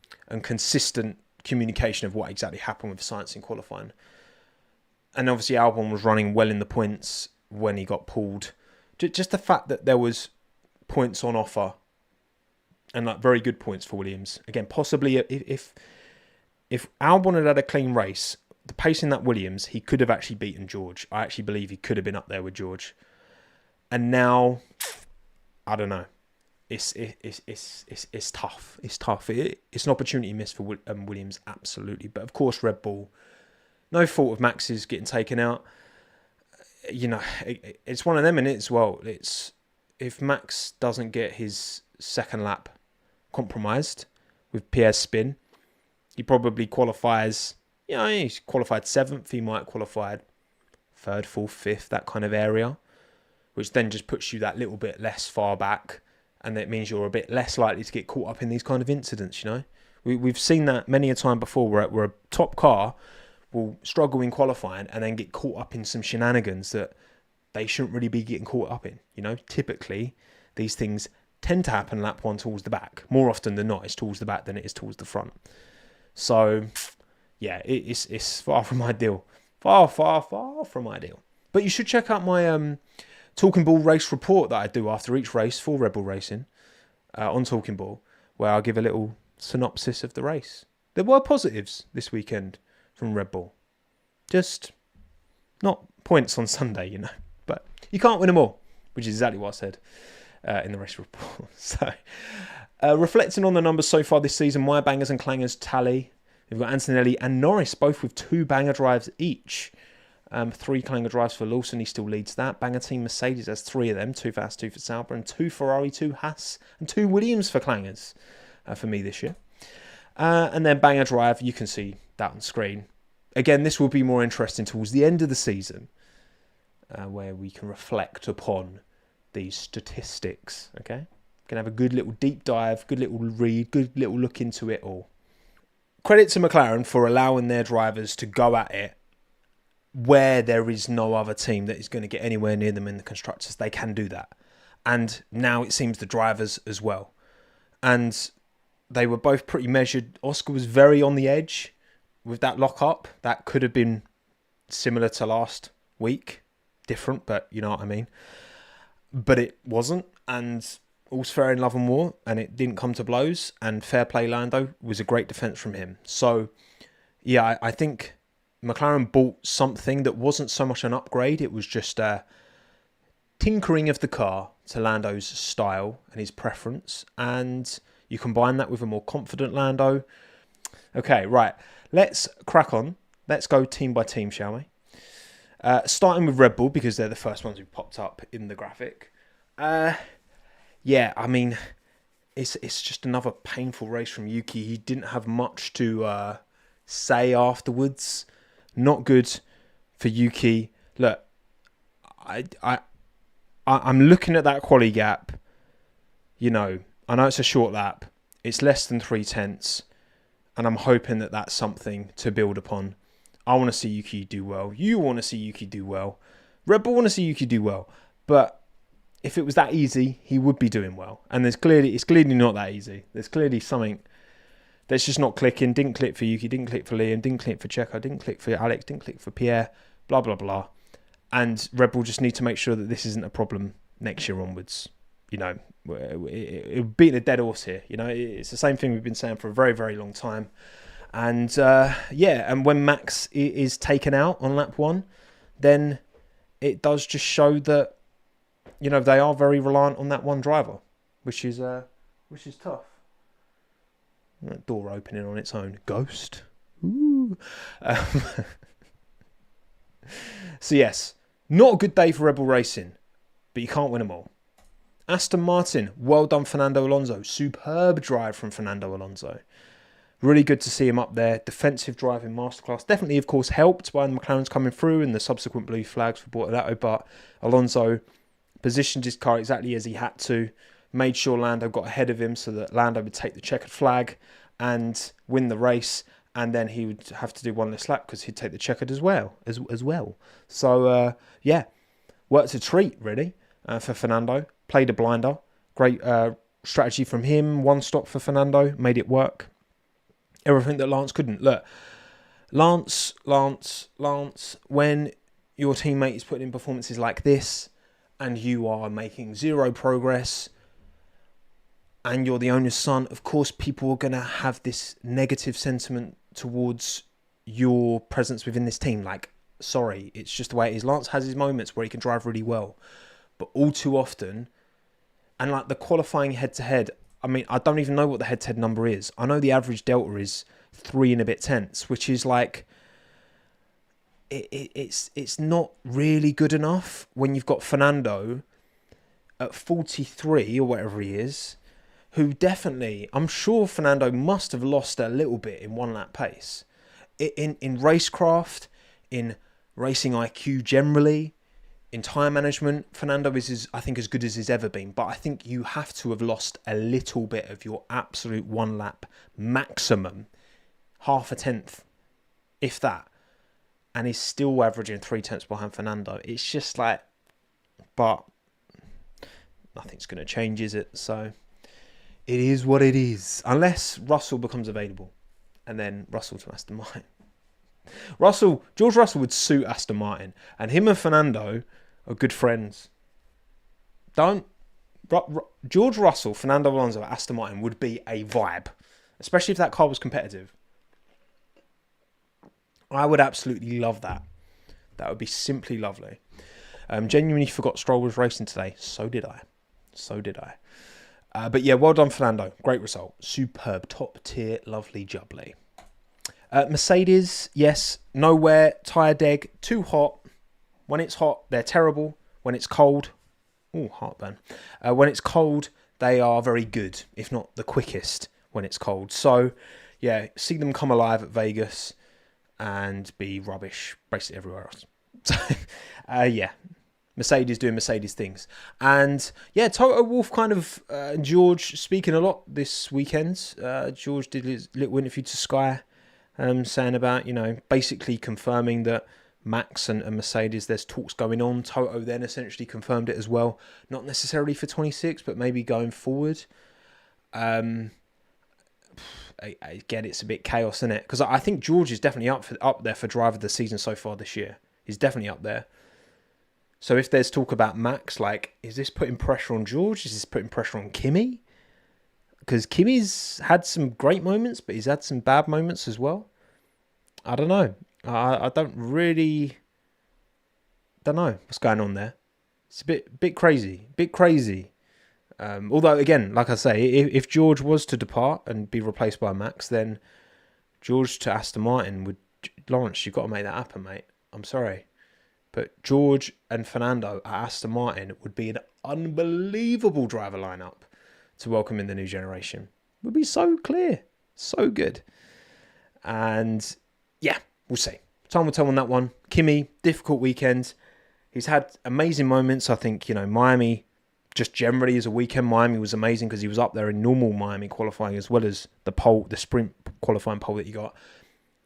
consistent communication of what exactly happened with Science in qualifying. And obviously, Albon was running well in the points when he got pulled. Just the fact that there was points on offer, and like very good points for Williams. Again, possibly if Albon had had a clean race, the pace in that Williams, he could have actually beaten George. I actually believe he could have been up there with George. And now, I don't know. It's tough. It's tough. It's an opportunity missed for Williams, absolutely. But of course, Red Bull, no fault of Max's getting taken out. You know, it's one of them in it as well. It's if Max doesn't get his second lap compromised with Pierre's spin, he probably qualifies. You know, he's qualified 7th. He might qualified 3rd, 4th, 5th, that kind of area, which then just puts you that little bit less far back, and that means you're a bit less likely to get caught up in these kind of incidents. You know, we've seen that many a time before, where a top car will struggle in qualifying and then get caught up in some shenanigans that they shouldn't really be getting caught up in. You know, typically these things tend to happen lap 1 towards the back. More often than not, it's towards the back than it is towards the front. So, yeah, it's far from ideal. Far from ideal. But you should check out my Talking Ball race report that I do after each race for Red Bull Racing on Talking Ball, where I'll give a little synopsis of the race. There were positives this weekend from Red Bull. Just not points on Sunday, you know. But you can't win them all, which is exactly what I said in the race report. So, reflecting on the numbers so far this season, my bangers and clangers tally. We've got Antonelli and Norris, both with 2 banger drives each. 3 clanger drives for Lawson, he still leads that. Banger team Mercedes has 3 of them, 2 for Haas, 2 for Sauber, and 2 Ferrari, 2 Haas, and 2 Williams for clangers for me this year. And then banger drive, you can see that on screen. Again, this will be more interesting towards the end of the season, where we can reflect upon these statistics, okay? Can have a good little deep dive, good little read, good little look into it all. Credit to McLaren for allowing their drivers to go at it where there is no other team that is going to get anywhere near them in the constructors. They can do that. And now it seems the drivers as well. And they were both pretty measured. Oscar was very on the edge with that lock-up. That could have been similar to last week. Different, but you know what I mean. But it wasn't. And all's fair in love and war. And it didn't come to blows. And fair play Lando was a great defence from him. So, yeah, I think McLaren bought something that wasn't so much an upgrade. It was just tinkering of the car to Lando's style and his preference, and you combine that with a more confident Lando. Okay, right. Let's crack on. Let's go team by team, shall we? Starting with Red Bull, because they're the first ones who popped up in the graphic. Yeah, I mean, it's just another painful race from Yuki. He didn't have much to say afterwards. Not good for Yuki. Look, I'm looking at that quali gap. You know, I know it's a short lap. It's less than 0.3, and I'm hoping that that's something to build upon. I want to see Yuki do well. You want to see Yuki do well. Red Bull want to see Yuki do well. But if it was that easy, he would be doing well. And it's clearly not that easy. There's clearly something that's just not clicking. Didn't click for Yuki, didn't click for Liam, didn't click for Checo, didn't click for Alex, didn't click for Pierre, blah, blah, blah. And Red Bull just need to make sure that this isn't a problem next year onwards. You know, it'll beat a dead horse here. You know, it's the same thing we've been saying for a very, very long time. And and when Max is taken out on lap 1, then it does just show that, you know, they are very reliant on that one driver, which is tough. That door opening on its own. Ghost. Ooh. So yes, not a good day for Red Bull Racing, but you can't win them all. Aston Martin, well done Fernando Alonso. Superb drive from Fernando Alonso. Really good to see him up there. Defensive driving masterclass. Definitely, of course, helped by the McLarens coming through and the subsequent blue flags for Bortoleto, but Alonso positioned his car exactly as he had to, made sure Lando got ahead of him so that Lando would take the checkered flag and win the race, and then he would have to do one less lap because he'd take the checkered as well. So, worked a treat, really, for Fernando. Played a blinder. Great strategy from him. One stop for Fernando. Made it work. Everything that Lance couldn't. Look, Lance, when your teammate is putting in performances like this and you are making zero progress and you're the owner's son, of course people are going to have this negative sentiment towards your presence within this team. Like, sorry, it's just the way it is. Lance has his moments where he can drive really well, but all too often, and like the qualifying head-to-head, I mean, I don't even know what the head-to-head number is. I know the average delta is 3 and a bit tenths, which is like, it's not really good enough when you've got Fernando at 43 or whatever he is, who definitely, I'm sure Fernando must have lost a little bit in one lap pace. In racecraft, in racing IQ generally, in time management, Fernando is, I think, as good as he's ever been. But I think you have to have lost a little bit of your absolute one lap maximum, half a tenth, if that. And he's still averaging 3 tenths behind Fernando. It's just like, but nothing's going to change, is it? So it is what it is. Unless Russell becomes available. And then Russell to Aston Martin. George Russell would suit Aston Martin. And him and Fernando are good friends. George Russell, Fernando Alonso at Aston Martin would be a vibe. Especially if that car was competitive. I would absolutely love that. That would be simply lovely. Genuinely forgot Stroll was racing today. So did I. But yeah, well done, Fernando. Great result. Superb. Top tier. Lovely jubbly. Mercedes, yes. Nowhere. Tyre deg. Too hot. When it's hot, they're terrible. When it's cold, heartburn. When it's cold, they are very good, if not the quickest when it's cold. So, yeah, see them come alive at Vegas and be rubbish basically everywhere else. So, Mercedes doing Mercedes things. And, yeah, Toto Wolff and George speaking a lot this weekend. George did his little interview to Sky saying about, basically confirming that Max and Mercedes, there's talks going on. Toto then essentially confirmed it as well. Not necessarily for 26, but maybe going forward. Again, it's a bit chaos, isn't it? Because I think George is definitely up there for driver of the season so far this year. He's definitely up there. So if there's talk about Max, like, is this putting pressure on George? Is this putting pressure on Kimi? Because Kimi's had some great moments, but he's had some bad moments as well. I don't know. I don't know what's going on there. It's a bit crazy. Although, again, like I say, if George was to depart and be replaced by Max, then George to Aston Martin would... Lawrence, you've got to make that happen, mate. I'm sorry. But George and Fernando at Aston Martin would be an unbelievable driver lineup to welcome in the new generation. It would be so clear. So good. And yeah, we'll see. Time will tell on that one. Kimi, difficult weekend. He's had amazing moments. I think, Miami, just generally as a weekend, Miami was amazing because he was up there in normal Miami qualifying as well as the sprint qualifying pole that you got.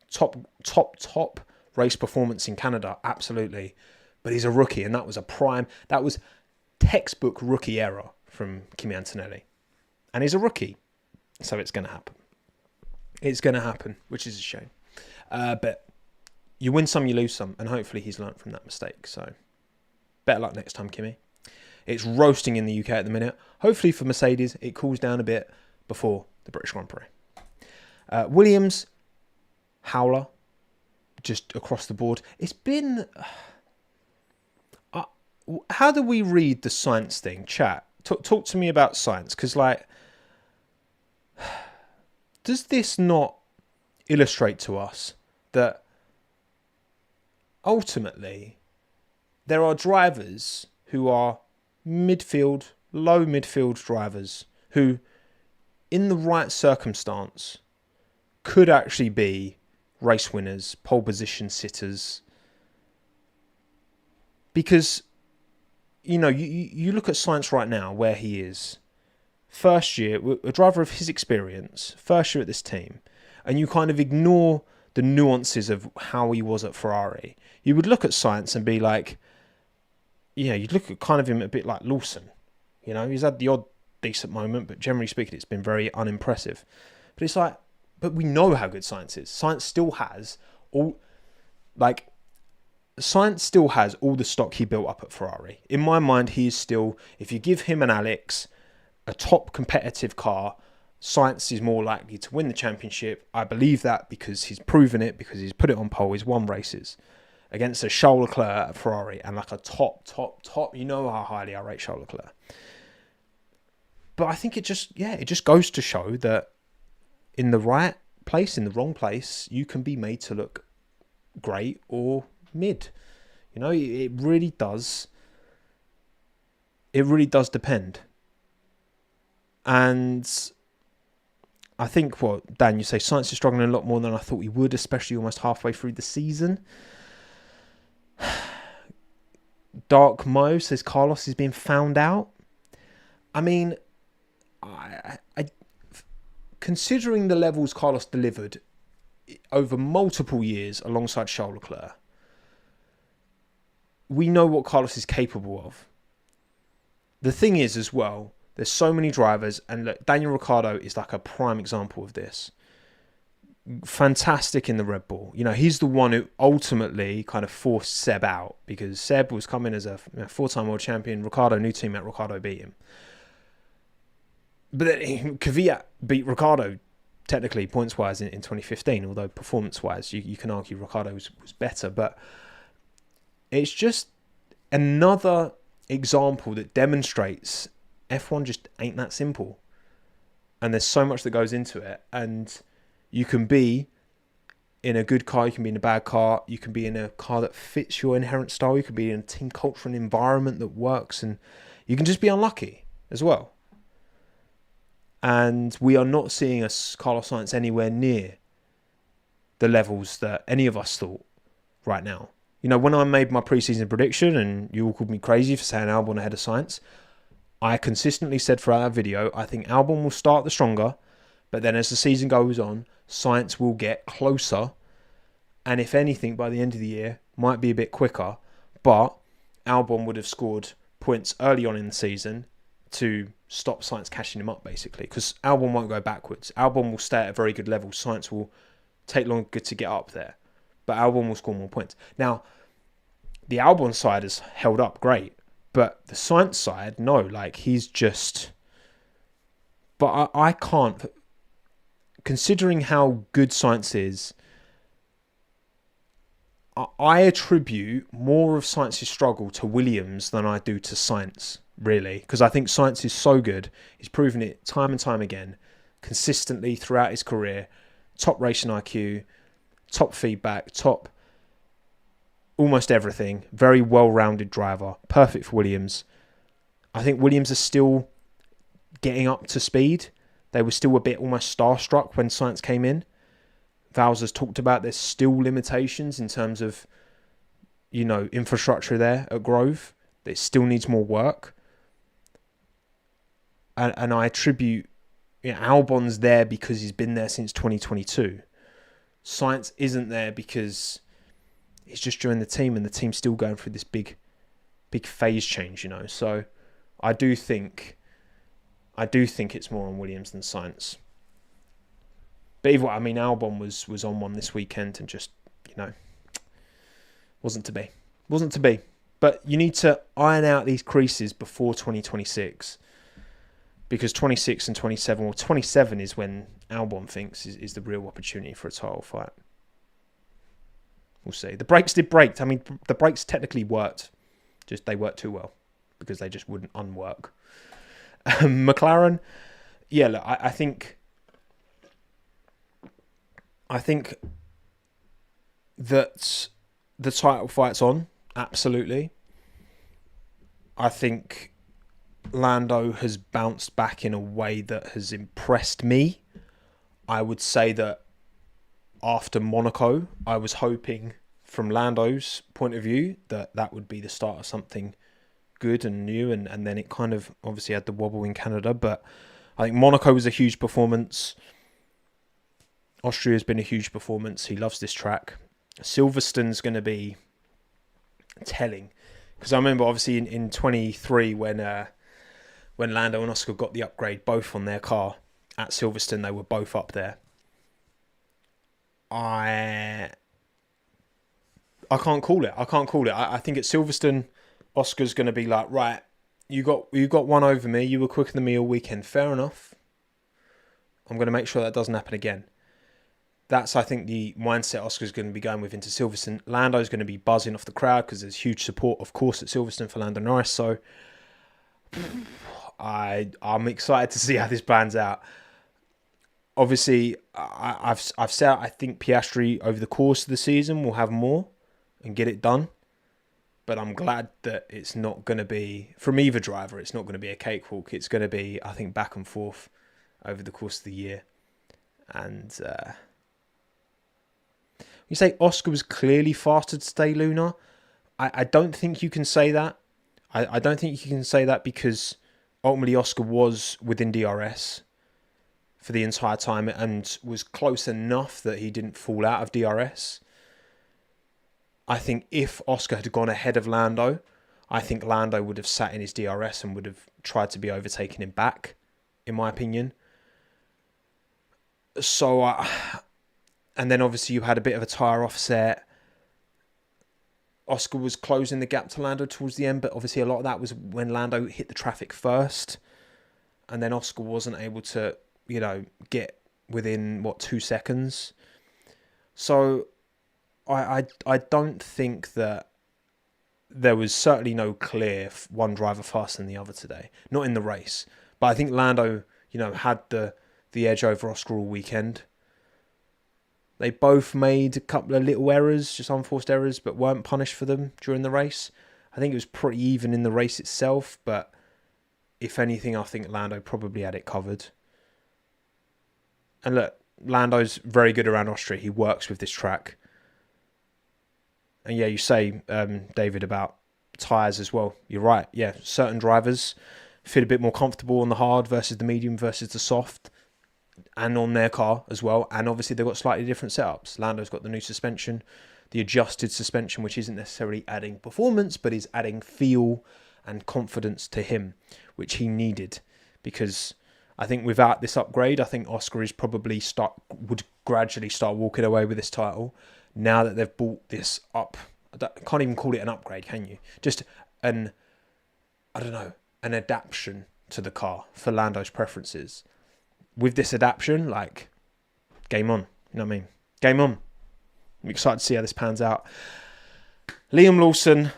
Top race performance in Canada, absolutely. But he's a rookie, and that was textbook rookie error from Kimi Antonelli. And he's a rookie, so it's going to happen. It's going to happen, which is a shame. But you win some, you lose some, and hopefully he's learnt from that mistake. So better luck next time, Kimi. It's roasting in the UK at the minute. Hopefully for Mercedes, it cools down a bit before the British Grand Prix. Williams, howler, just across the board. It's been... how do we read the science thing? Chat, talk to me about science, because, does this not illustrate to us that ultimately there are drivers who are low midfield drivers who, in the right circumstance, could actually be race winners, pole position sitters? Because, you look at Sainz right now, where he is. First year, a driver of his experience, first year at this team, and you kind of ignore the nuances of how he was at Ferrari. You would look at Sainz and be like, you'd look at kind of him a bit like Lawson. He's had the odd decent moment, but generally speaking, it's been very unimpressive. But it's like, but we know how good Sainz is. Sainz still has all the stock he built up at Ferrari. In my mind, he is still, if you give him an Alex, a top competitive car, Sainz is more likely to win the championship. I believe that because he's proven it, because he's put it on pole, he's won races against a Charles Leclerc at Ferrari, and like a top, you know how highly I rate Charles Leclerc. But I think it just goes to show that in the right place, in the wrong place, you can be made to look great or mid. It really does. It really does depend. And I think, Dan, you say Sainz is struggling a lot more than I thought he would, especially almost halfway through the season. Dark Mo says Carlos is being found out. I mean, I considering the levels Carlos delivered over multiple years alongside Charles Leclerc, we know what Carlos is capable of. The thing is, as well, there's so many drivers, and look, Daniel Ricciardo is like a prime example of this. Fantastic in the Red Bull. He's the one who ultimately kind of forced Seb out, because Seb was coming as a four-time world champion. Ricciardo, new teammate, Ricciardo beat him. But then Kvyat beat Ricciardo, technically, points-wise, in 2015, although performance-wise, you can argue Ricciardo was better. But it's just another example that demonstrates F1 just ain't that simple. And there's so much that goes into it. And you can be in a good car, you can be in a bad car, you can be in a car that fits your inherent style, you can be in a team culture and environment that works, and you can just be unlucky as well. And we are not seeing a Carlos Sainz anywhere near the levels that any of us thought right now. When I made my preseason prediction, and you all called me crazy for saying Albon ahead of Sainz, I consistently said throughout that video, I think Albon will start the stronger, but then as the season goes on, Sainz will get closer, and if anything, by the end of the year, might be a bit quicker, but Albon would have scored points early on in the season to stop Sainz catching him up, basically, because Albon won't go backwards. Albon will stay at a very good level. Sainz will take longer to get up there, but Albon will score more points. Now, the Albon side has held up great, but the Sainz side, no, he's just... But I can't... Considering how good Sainz is, I attribute more of Sainz's struggle to Williams than I do to Sainz, really. Because I think Sainz is so good. He's proven it time and time again, consistently throughout his career. Top racing IQ, top feedback, top almost everything. Very well-rounded driver. Perfect for Williams. I think Williams are still getting up to speed. They were still a bit almost starstruck when Sainz came in. Vals has talked about there's still limitations in terms of, infrastructure there at Grove. It still needs more work. And I attribute, Albon's there because he's been there since 2022. Sainz isn't there because he's just joined the team and the team's still going through this big phase change, So I do think it's more on Williams than Sainz. But either way, Albon was on one this weekend and just, wasn't to be. Wasn't to be. But you need to iron out these creases before 2026. Because 26 and 27, or 27 is when Albon thinks is the real opportunity for a title fight. We'll see. The brakes did break. The brakes technically worked. Just they worked too well. Because they just wouldn't unwork. McLaren, yeah, look, I think that the title fight's on, absolutely. I think Lando has bounced back in a way that has impressed me. I would say that after Monaco, I was hoping from Lando's point of view that would be the start of something good and new, and then it kind of obviously had the wobble in Canada, but I think Monaco was a huge performance. Austria has been a huge performance. He loves this track. Silverstone's going to be telling, because I remember obviously in 23 when Lando and Oscar got the upgrade both on their car at Silverstone, they were both up there. I can't call it. I think at Silverstone, Oscar's going to be like, right, you got one over me. You were quicker than me all weekend. Fair enough. I'm going to make sure that doesn't happen again. That's, I think, the mindset Oscar's going to be going with into Silverstone. Lando's going to be buzzing off the crowd because there's huge support, of course, at Silverstone for Lando Norris. So I'm excited to see how this pans out. Obviously, I've said I think Piastri over the course of the season will have more and get it done. But I'm glad that it's not going to be, from either driver, it's not going to be a cakewalk. It's going to be, I think, back and forth over the course of the year. And you say Oscar was clearly faster today, Luna. I don't think you can say that. I don't think you can say that because ultimately Oscar was within DRS for the entire time and was close enough that he didn't fall out of DRS. I think if Oscar had gone ahead of Lando, I think Lando would have sat in his DRS and would have tried to be overtaking him back, in my opinion. So, and then obviously you had a bit of a tyre offset. Oscar was closing the gap to Lando towards the end, but obviously a lot of that was when Lando hit the traffic first. And then Oscar wasn't able to, get within, 2 seconds. So I don't think that there was certainly no clear one driver faster than the other today. Not in the race. But I think Lando, had the edge over Oscar all weekend. They both made a couple of little errors, just unforced errors, but weren't punished for them during the race. I think it was pretty even in the race itself, but if anything, I think Lando probably had it covered. And look, Lando's very good around Austria. He works with this track. And yeah, you say, David, about tyres as well. You're right. Yeah, certain drivers feel a bit more comfortable on the hard versus the medium versus the soft, and on their car as well. And obviously they've got slightly different setups. Lando's got the new suspension, the adjusted suspension, which isn't necessarily adding performance, but is adding feel and confidence to him, which he needed. Because I think without this upgrade, I think Oscar is probably would gradually start walking away with this title. Now that they've bought this up, I can't even call it an upgrade, can you? Just an adaptation to the car for Lando's preferences. With this adaptation, game on. You know what I mean? Game on. I'm excited to see how this pans out. Liam Lawson,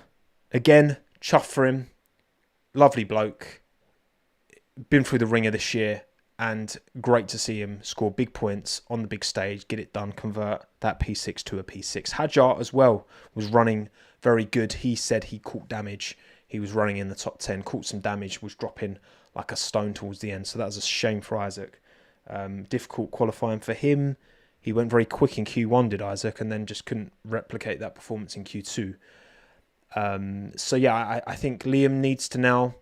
again, chuffed for him. Lovely bloke. Been through the ringer this year. And great to see him score big points on the big stage, get it done, convert that P6 to a P6. Hadjar as well was running very good. He said he caught damage. He was running in the top 10, caught some damage, was dropping like a stone towards the end. So that was a shame for Isaac. Difficult qualifying for him. He went very quick in Q1, did Isaac, and then just couldn't replicate that performance in Q2. I think Liam needs to now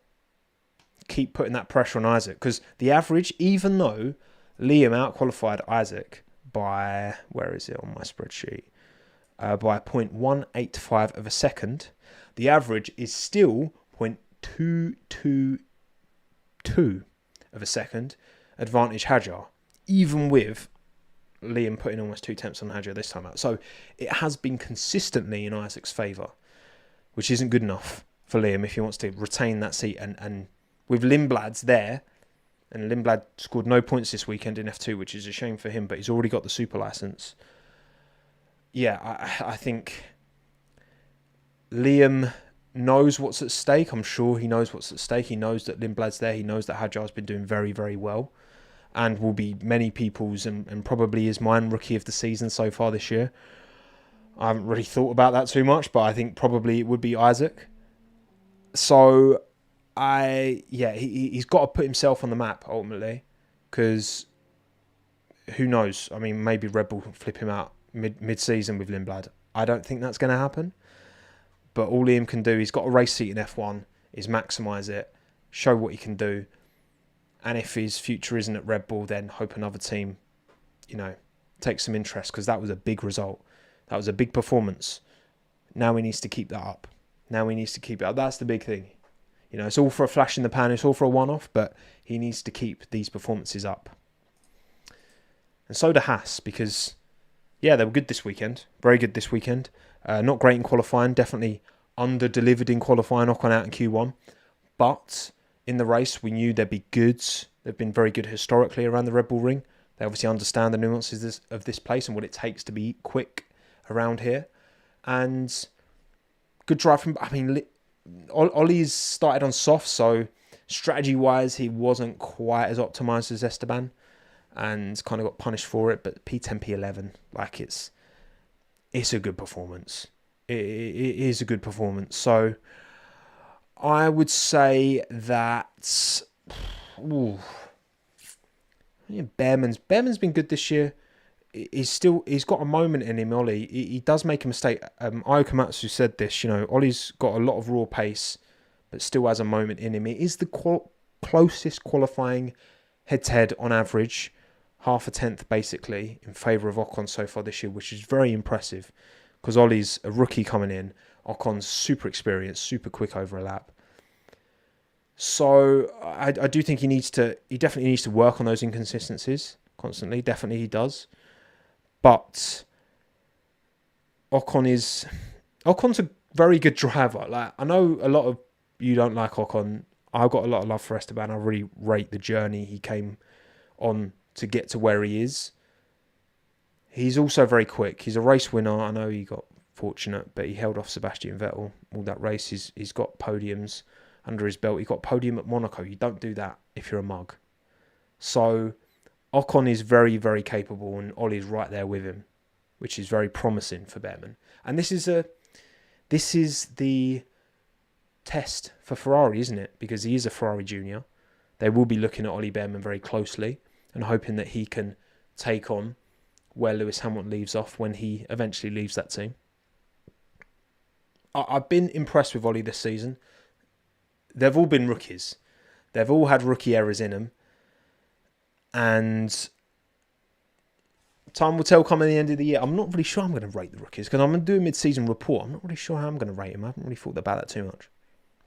keep putting that pressure on Isaac, because the average, even though Liam outqualified Isaac by, where is it on my spreadsheet, by 0.185 of a second, the average is still 0.222 of a second advantage Hadjar, even with Liam putting almost 2 tenths on Hadjar this time out. So it has been consistently in Isaac's favour, which isn't good enough for Liam if he wants to retain that seat. And with Lindblad's there, and Lindblad scored no points this weekend in F2, which is a shame for him, but he's already got the super licence. Yeah, I think Liam knows what's at stake. I'm sure he knows what's at stake. He knows that Lindblad's there. He knows that Hadjar's been doing very, very well, and will be many people's and probably is mine rookie of the season so far this year. I haven't really thought about that too much, but I think probably it would be Isaac. So he's got to put himself on the map ultimately, because who knows? I mean, maybe Red Bull flip him out mid-season with Lindblad. I don't think that's going to happen. But all Liam can do, he's got a race seat in F1, is maximise it, show what he can do. And if his future isn't at Red Bull, then hope another team, takes some interest, because that was a big result. That was a big performance. Now he needs to keep that up. That's the big thing. It's all for a flash in the pan. It's all for a one-off, but he needs to keep these performances up. And so do Haas, because, they were good this weekend. Very good this weekend. Not great in qualifying. Definitely under-delivered in qualifying. Ocon out in Q1. But in the race, we knew there'd be goods. They've been very good historically around the Red Bull Ring. They obviously understand the nuances of this place and what it takes to be quick around here. And good drive from... Ollie's started on soft, so strategy-wise, he wasn't quite as optimised as Esteban and kind of got punished for it. But P10, P11, it's a good performance. It is a good performance. So I would say that... Behrman's been good this year. He's got a moment in him, Ollie. He does make a mistake. Ayokomatsu said this, Ollie's got a lot of raw pace, but still has a moment in him. It is the closest qualifying head-to-head on average, half a tenth basically, in favour of Ocon so far this year, which is very impressive, because Ollie's a rookie coming in. Ocon's super experienced, super quick over a lap. So I do think he definitely needs to work on those inconsistencies constantly. Definitely he does. But Ocon's a very good driver. I know a lot of you don't like Ocon. I've got a lot of love for Esteban. I really rate the journey he came on to get to where he is. He's also very quick. He's a race winner. I know he got fortunate, but he held off Sebastian Vettel all that race. He's got podiums under his belt. He got podium at Monaco. You don't do that if you're a mug. So Ocon is very, very capable, and Ollie's right there with him, which is very promising for Behrman. And this is the test for Ferrari, isn't it? Because he is a Ferrari junior. They will be looking at Ollie Behrman very closely and hoping that he can take on where Lewis Hamilton leaves off when he eventually leaves that team. I've been impressed with Ollie this season. They've all been rookies. They've all had rookie errors in them. And time will tell come at the end of the year. I'm not really sure I'm going to rate the rookies, because I'm going to do a mid-season report. I'm not really sure how I'm going to rate them. I haven't really thought about that too much.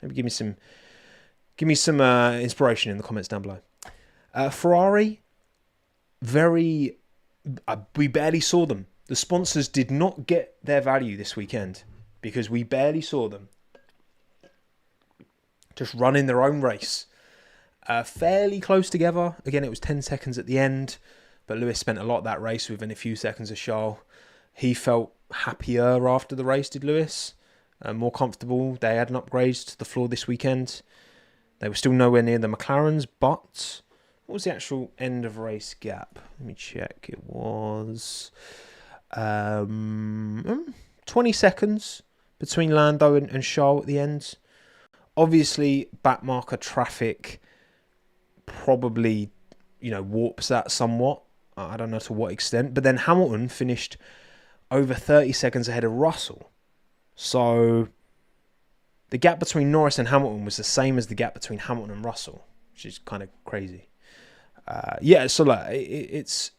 Maybe give me some inspiration in the comments down below. Ferrari, we barely saw them. The sponsors did not get their value this weekend because we barely saw them just running their own race. Fairly close together. Again, it was 10 seconds at the end, but Lewis spent a lot of that race within a few seconds of Charles. He felt happier after the race, did Lewis? more comfortable. They had an upgrade to the floor this weekend. They were still nowhere near the McLarens, but what was the actual end of race gap? Let me check. It was 20 seconds between Lando and Charles at the end. Obviously, backmarker traffic probably, warps that somewhat. I don't know to what extent. But then Hamilton finished over 30 seconds ahead of Russell. So the gap between Norris and Hamilton was the same as the gap between Hamilton and Russell, which is kind of crazy. So it's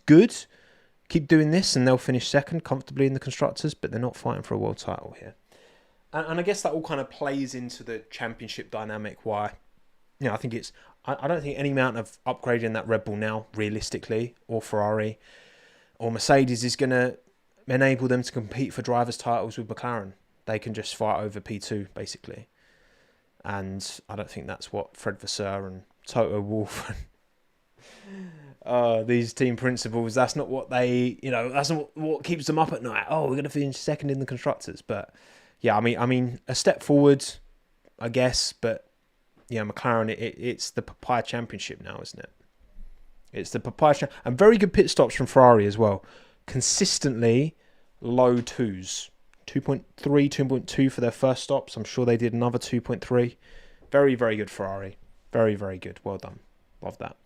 good. Keep doing this and they'll finish second comfortably in the Constructors, but they're not fighting for a world title here. And I guess that all kind of plays into the championship dynamic why, I think it's... I don't think any amount of upgrading that Red Bull now, realistically, or Ferrari, or Mercedes is going to enable them to compete for drivers' titles with McLaren. They can just fight over P2, basically. And I don't think that's what Fred Vasseur and Toto Wolff and these team principals, that's not what they, that's not what keeps them up at night. Oh, we're going to finish second in the Constructors. But, yeah, I mean, a step forward, I guess, but... Yeah, McLaren, it's the Papaya Championship now, isn't it? It's the Papaya Championship. And very good pit stops from Ferrari as well. Consistently low 2s. 2.3, 2.2 for their first stops. I'm sure they did another 2.3. Very, very good Ferrari. Very, very good. Well done. Love that.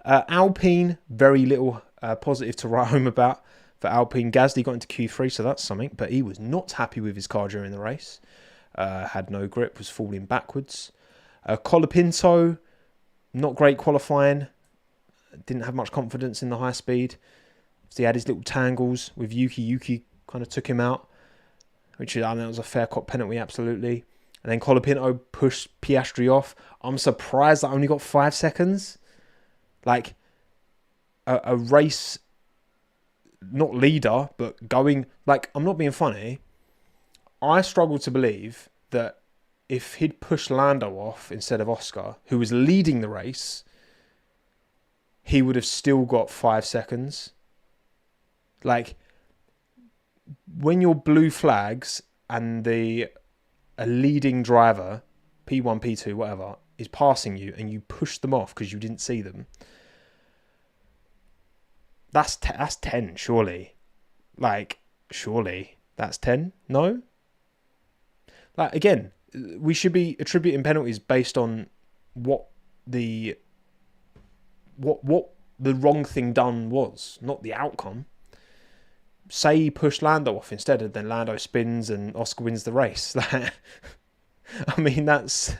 Alpine, very little positive to write home about for Alpine. Gasly got into Q3, so that's something. But he was not happy with his car during the race. Had no grip, was falling backwards. Colapinto, not great qualifying. Didn't have much confidence in the high speed. So he had his little tangles with Yuki. Yuki kind of took him out, which that was a fair cop penalty, absolutely. And then Colapinto pushed Piastri off. I'm surprised that I only got 5 seconds. Like, a race, not leader, but going... Like, I'm not being funny. I struggle to believe that if he'd pushed Lando off instead of Oscar, who was leading the race, he would have still got 5 seconds. Like, when you're blue flags and a leading driver, P1, P2, whatever, is passing you and you push them off because you didn't see them, that's 10, surely. Like, surely. That's 10? No? Like, again... We should be attributing penalties based on what the wrong thing done was, not the outcome. Say he pushed Lando off instead, and then Lando spins and Oscar wins the race. I mean, that's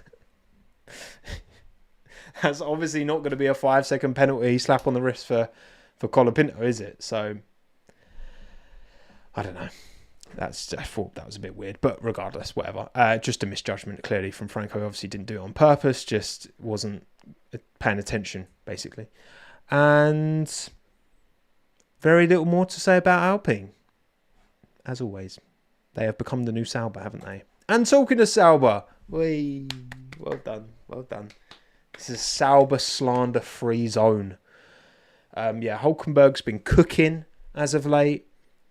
obviously not going to be a 5-second penalty slap on the wrist for Colapinto, is it? So I don't know. I thought that was a bit weird, but regardless, whatever. Just a misjudgment, clearly, from Franco. Obviously didn't do it on purpose, just wasn't paying attention, basically. And very little more to say about Alpine. As always, they have become the new Sauber, haven't they? And talking of Sauber, well done. This is a Sauber slander-free zone. Hulkenberg's been cooking as of late.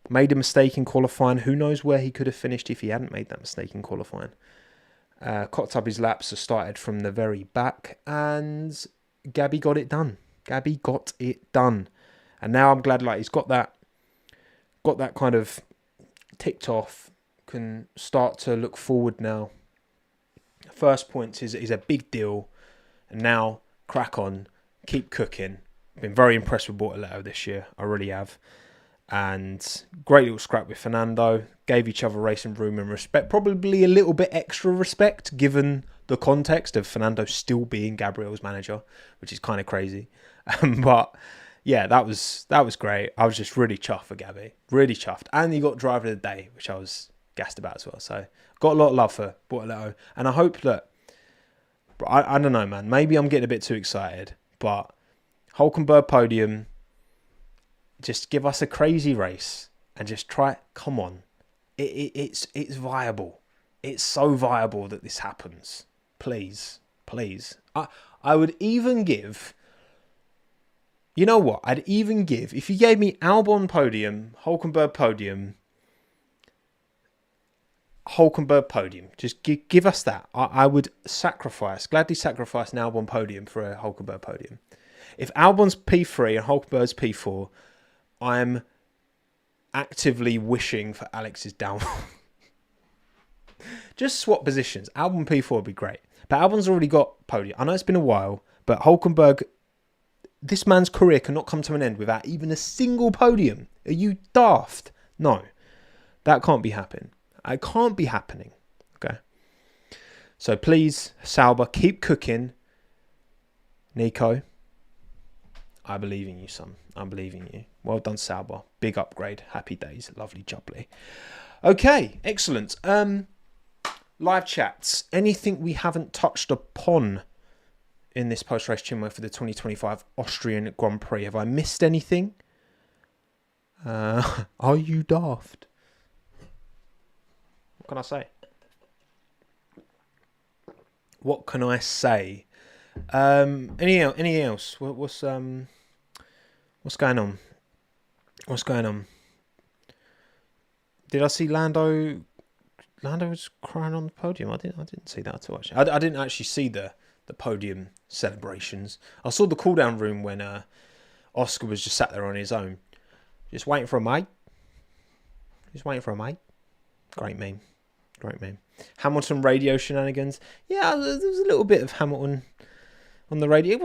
Made a mistake in qualifying. Who knows where he could have finished if he hadn't made that mistake in qualifying. Cocked up his laps, so started from the very back. And Gabby got it done. And now I'm glad he's got that kind of ticked off. Can start to look forward now. First points is a big deal. And now, crack on. Keep cooking. Been very impressed with Bortoleto this year. I really have. And great little scrap with Fernando. Gave each other racing room and respect. Probably a little bit extra respect given the context of Fernando still being Gabriel's manager, which is kind of crazy. But yeah, that was great. I was just really chuffed for Gabby. Really chuffed. And he got driver of the day, which I was gassed about as well. So got a lot of love for Bortoleto. And I hope that... I don't know, man. Maybe I'm getting a bit too excited. But Hulkenberg podium... Just give us a crazy race and just try. Come on, it's viable. It's so viable that this happens. Please. I would even give. You know what? I'd even give if you gave me Albon podium, Hulkenberg podium, Hulkenberg podium. Just give us that. I would gladly sacrifice an Albon podium for a Hulkenberg podium. If Albon's P3 and Hulkenberg's P4, I'm actively wishing for Alex's downfall. Just swap positions. Albon P4 would be great. But Albon's already got podium. I know it's been a while, but Hulkenberg, this man's career cannot come to an end without even a single podium. Are you daft? No. That can't be happening. It can't be happening. Okay. So please, Sauber, keep cooking. Nico, I believe in you, son. I believe in you. Well done, Sauber. Big upgrade. Happy days. Lovely jubbly. Okay, excellent. Live chats. Anything we haven't touched upon in this post-race CHINWAG for the 2025 Austrian Grand Prix? Have I missed anything? Are you daft? What can I say? What can I say? Anything else? What's going on? What's going on? Did I see Lando? Lando was crying on the podium. I didn't see that at all. Actually, I didn't actually see the podium celebrations. I saw the cool down room when Oscar was just sat there on his own, just waiting for a mate. Great meme. Hamilton radio shenanigans. Yeah, there was a little bit of Hamilton on the radio. It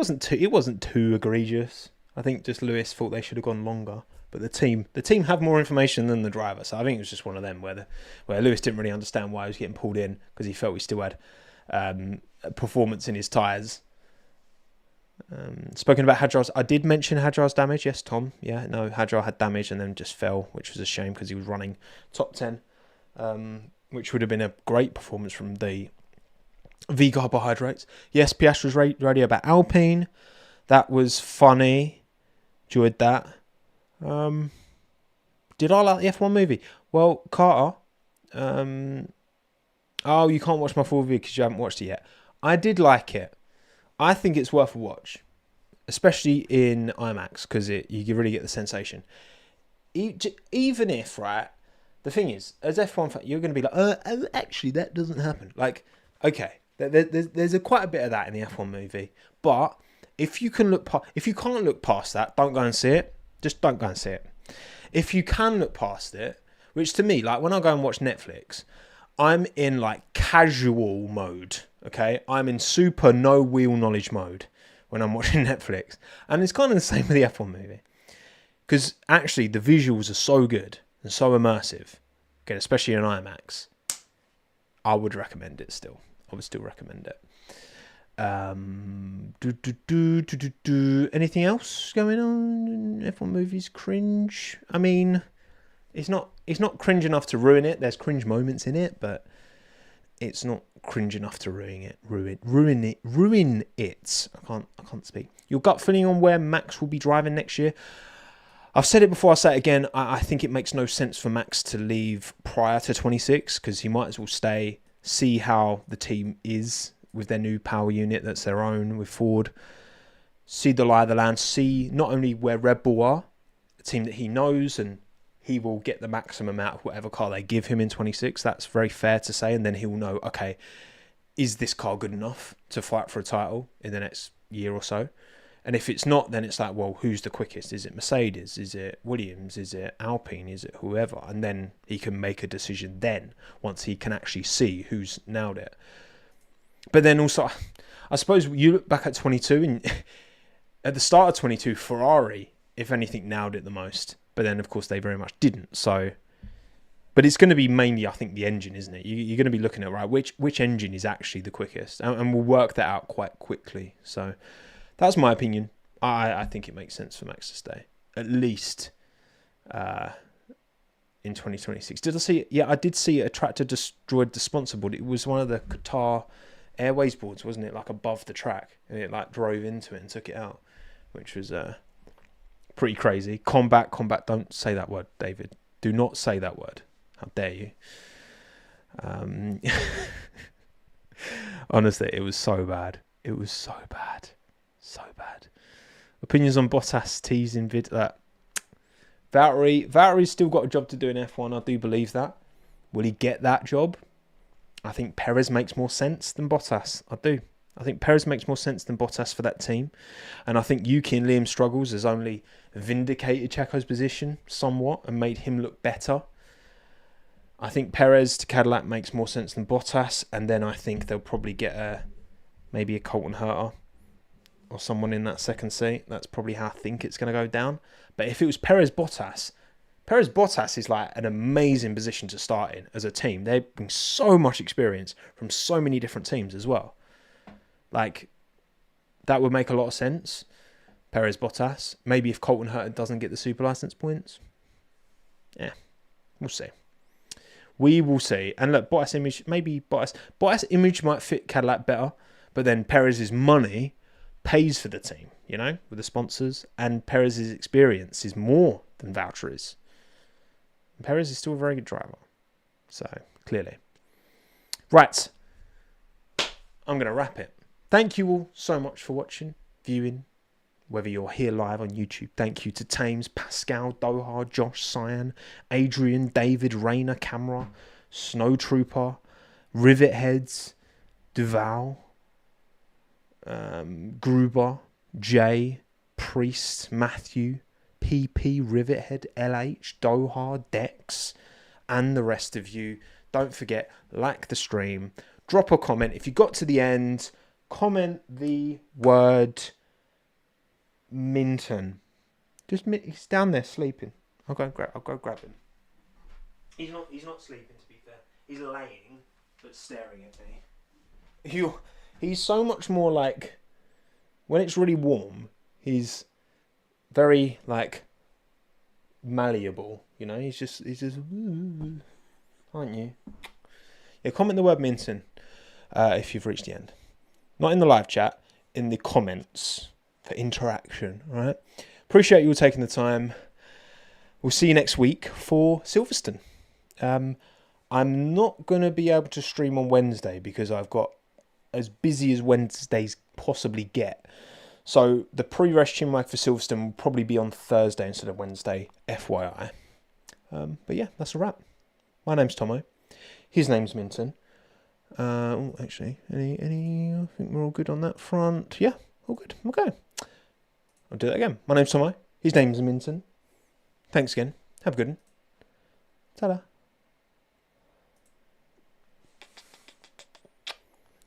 wasn't too egregious. I think just Lewis thought they should have gone longer. But the team have more information than the driver. So I think it was just one of them where Lewis didn't really understand why he was getting pulled in because he felt he still had performance in his tyres. Spoken about Hadjar's, I did mention Hadjar's damage. Yes, Tom. Yeah, no, Hadjar had damage and then just fell, which was a shame because he was running top 10, which would have been a great performance from the V carbohydrates. Yes, Piastri's radio about Alpine. That was funny. Enjoyed that. Did I like the F1 movie? Well, Carter, oh, you can't watch my full review because you haven't watched it yet. I did like it. I think it's worth a watch, especially in IMAX because you really get the sensation. Even if, right, the thing is, as F1 fan, you're going to be like, actually, that doesn't happen. Like, okay, there's quite a bit of that in the F1 movie, but if you can't look past that, don't go and see it. Just don't go and see it. If you can look past it, which to me, like when I go and watch Netflix, I'm in like casual mode, okay? I'm in super no wheel knowledge mode when I'm watching Netflix. And it's kind of the same with the F1 movie. Because actually the visuals are so good and so immersive, again, especially in IMAX, I would recommend it still. I would still recommend it. Anything else going on? F1 movies cringe. I mean, it's not cringe enough to ruin it. There's cringe moments in it, but it's not cringe enough to ruin it. I can't speak. Your gut feeling on where Max will be driving next year? I've said it before, I'll say it again. I think it makes no sense for Max to leave prior to 26 because he might as well stay, see how the team is with their new power unit that's their own with Ford, see the lie of the land, see not only where Red Bull are, a team that he knows, and he will get the maximum out of whatever car they give him in 26. That's very fair to say, and then he will know, okay, is this car good enough to fight for a title in the next year or so? And if it's not, then it's like, well, who's the quickest? Is it Mercedes? Is it Williams? Is it Alpine? Is it whoever? And then he can make a decision then, once he can actually see who's nailed it. But then also, I suppose you look back at 22, and at the start of 22, Ferrari, if anything, nailed it the most. But then, of course, they very much didn't. So, but it's going to be mainly, I think, the engine, isn't it? You're going to be looking at, right, which engine is actually the quickest? And we'll work that out quite quickly. So that's my opinion. I think it makes sense for Max to stay, at least in 2026. Did I see it? Yeah, I did see a tractor destroyed the sponsor board. It was one of the Qatar Airways boards, wasn't it? Like above the track, and it like drove into it and took it out, which was pretty crazy. Combat. Don't say that word, David. Do not say that word. How dare you? Honestly, it was so bad. It was so bad. So bad. Opinions on Bottas teasing that. Valtteri's still got a job to do in F1. I do believe that. Will he get that job? I think Perez makes more sense than Bottas. I do. I think Perez makes more sense than Bottas for that team. And I think Yuki and Liam struggles has only vindicated Checo's position somewhat and made him look better. I think Perez to Cadillac makes more sense than Bottas. And then I think they'll probably get maybe a Colton Herta or someone in that second seat. That's probably how I think it's going to go down. But if it was Perez-Bottas is like an amazing position to start in as a team. They bring so much experience from so many different teams as well. Like, that would make a lot of sense. Perez-Bottas. Maybe if Colton Herta doesn't get the super license points. Yeah, we'll see. We will see. And look, Bottas image might fit Cadillac better, but then Perez's money pays for the team, you know, with the sponsors, and Perez's experience is more than Valtteri's. And Perez is still a very good driver. So, clearly. Right. I'm going to wrap it. Thank you all so much for watching, viewing, whether you're here live on YouTube. Thank you to Thames, Pascal, Doha, Josh, Cyan, Adrian, David, Rayner, Camera, Snow Trooper, Rivet Heads, Duval, Gruber, Jay, Priest, Matthew, PP, Rivethead, LH, Doha, Dex, and the rest of you. Don't forget, like the stream, drop a comment. If you got to the end, comment the word Minton. He's down there sleeping. I'll go grab him. He's not sleeping, to be fair. He's laying but staring at me. He's so much more like, when it's really warm, he's very like malleable, you know. He's just aren't you? Yeah, comment the word Minton if you've reached the end. Not in the live chat, in the comments for interaction, all right? Appreciate you all taking the time. We'll see you next week for Silverstone. I'm not going to be able to stream on Wednesday because I've got as busy as Wednesdays possibly get. So the pre-race CHINWAG for Silverstone will probably be on Thursday instead of Wednesday, FYI. But yeah, that's a wrap. My name's Tommo. His name's Minton. Actually, any? I think we're all good on that front. Yeah, all good. Okay. I'll do that again. My name's Tommo. His name's Minton. Thanks again. Have a good one. Ta-da.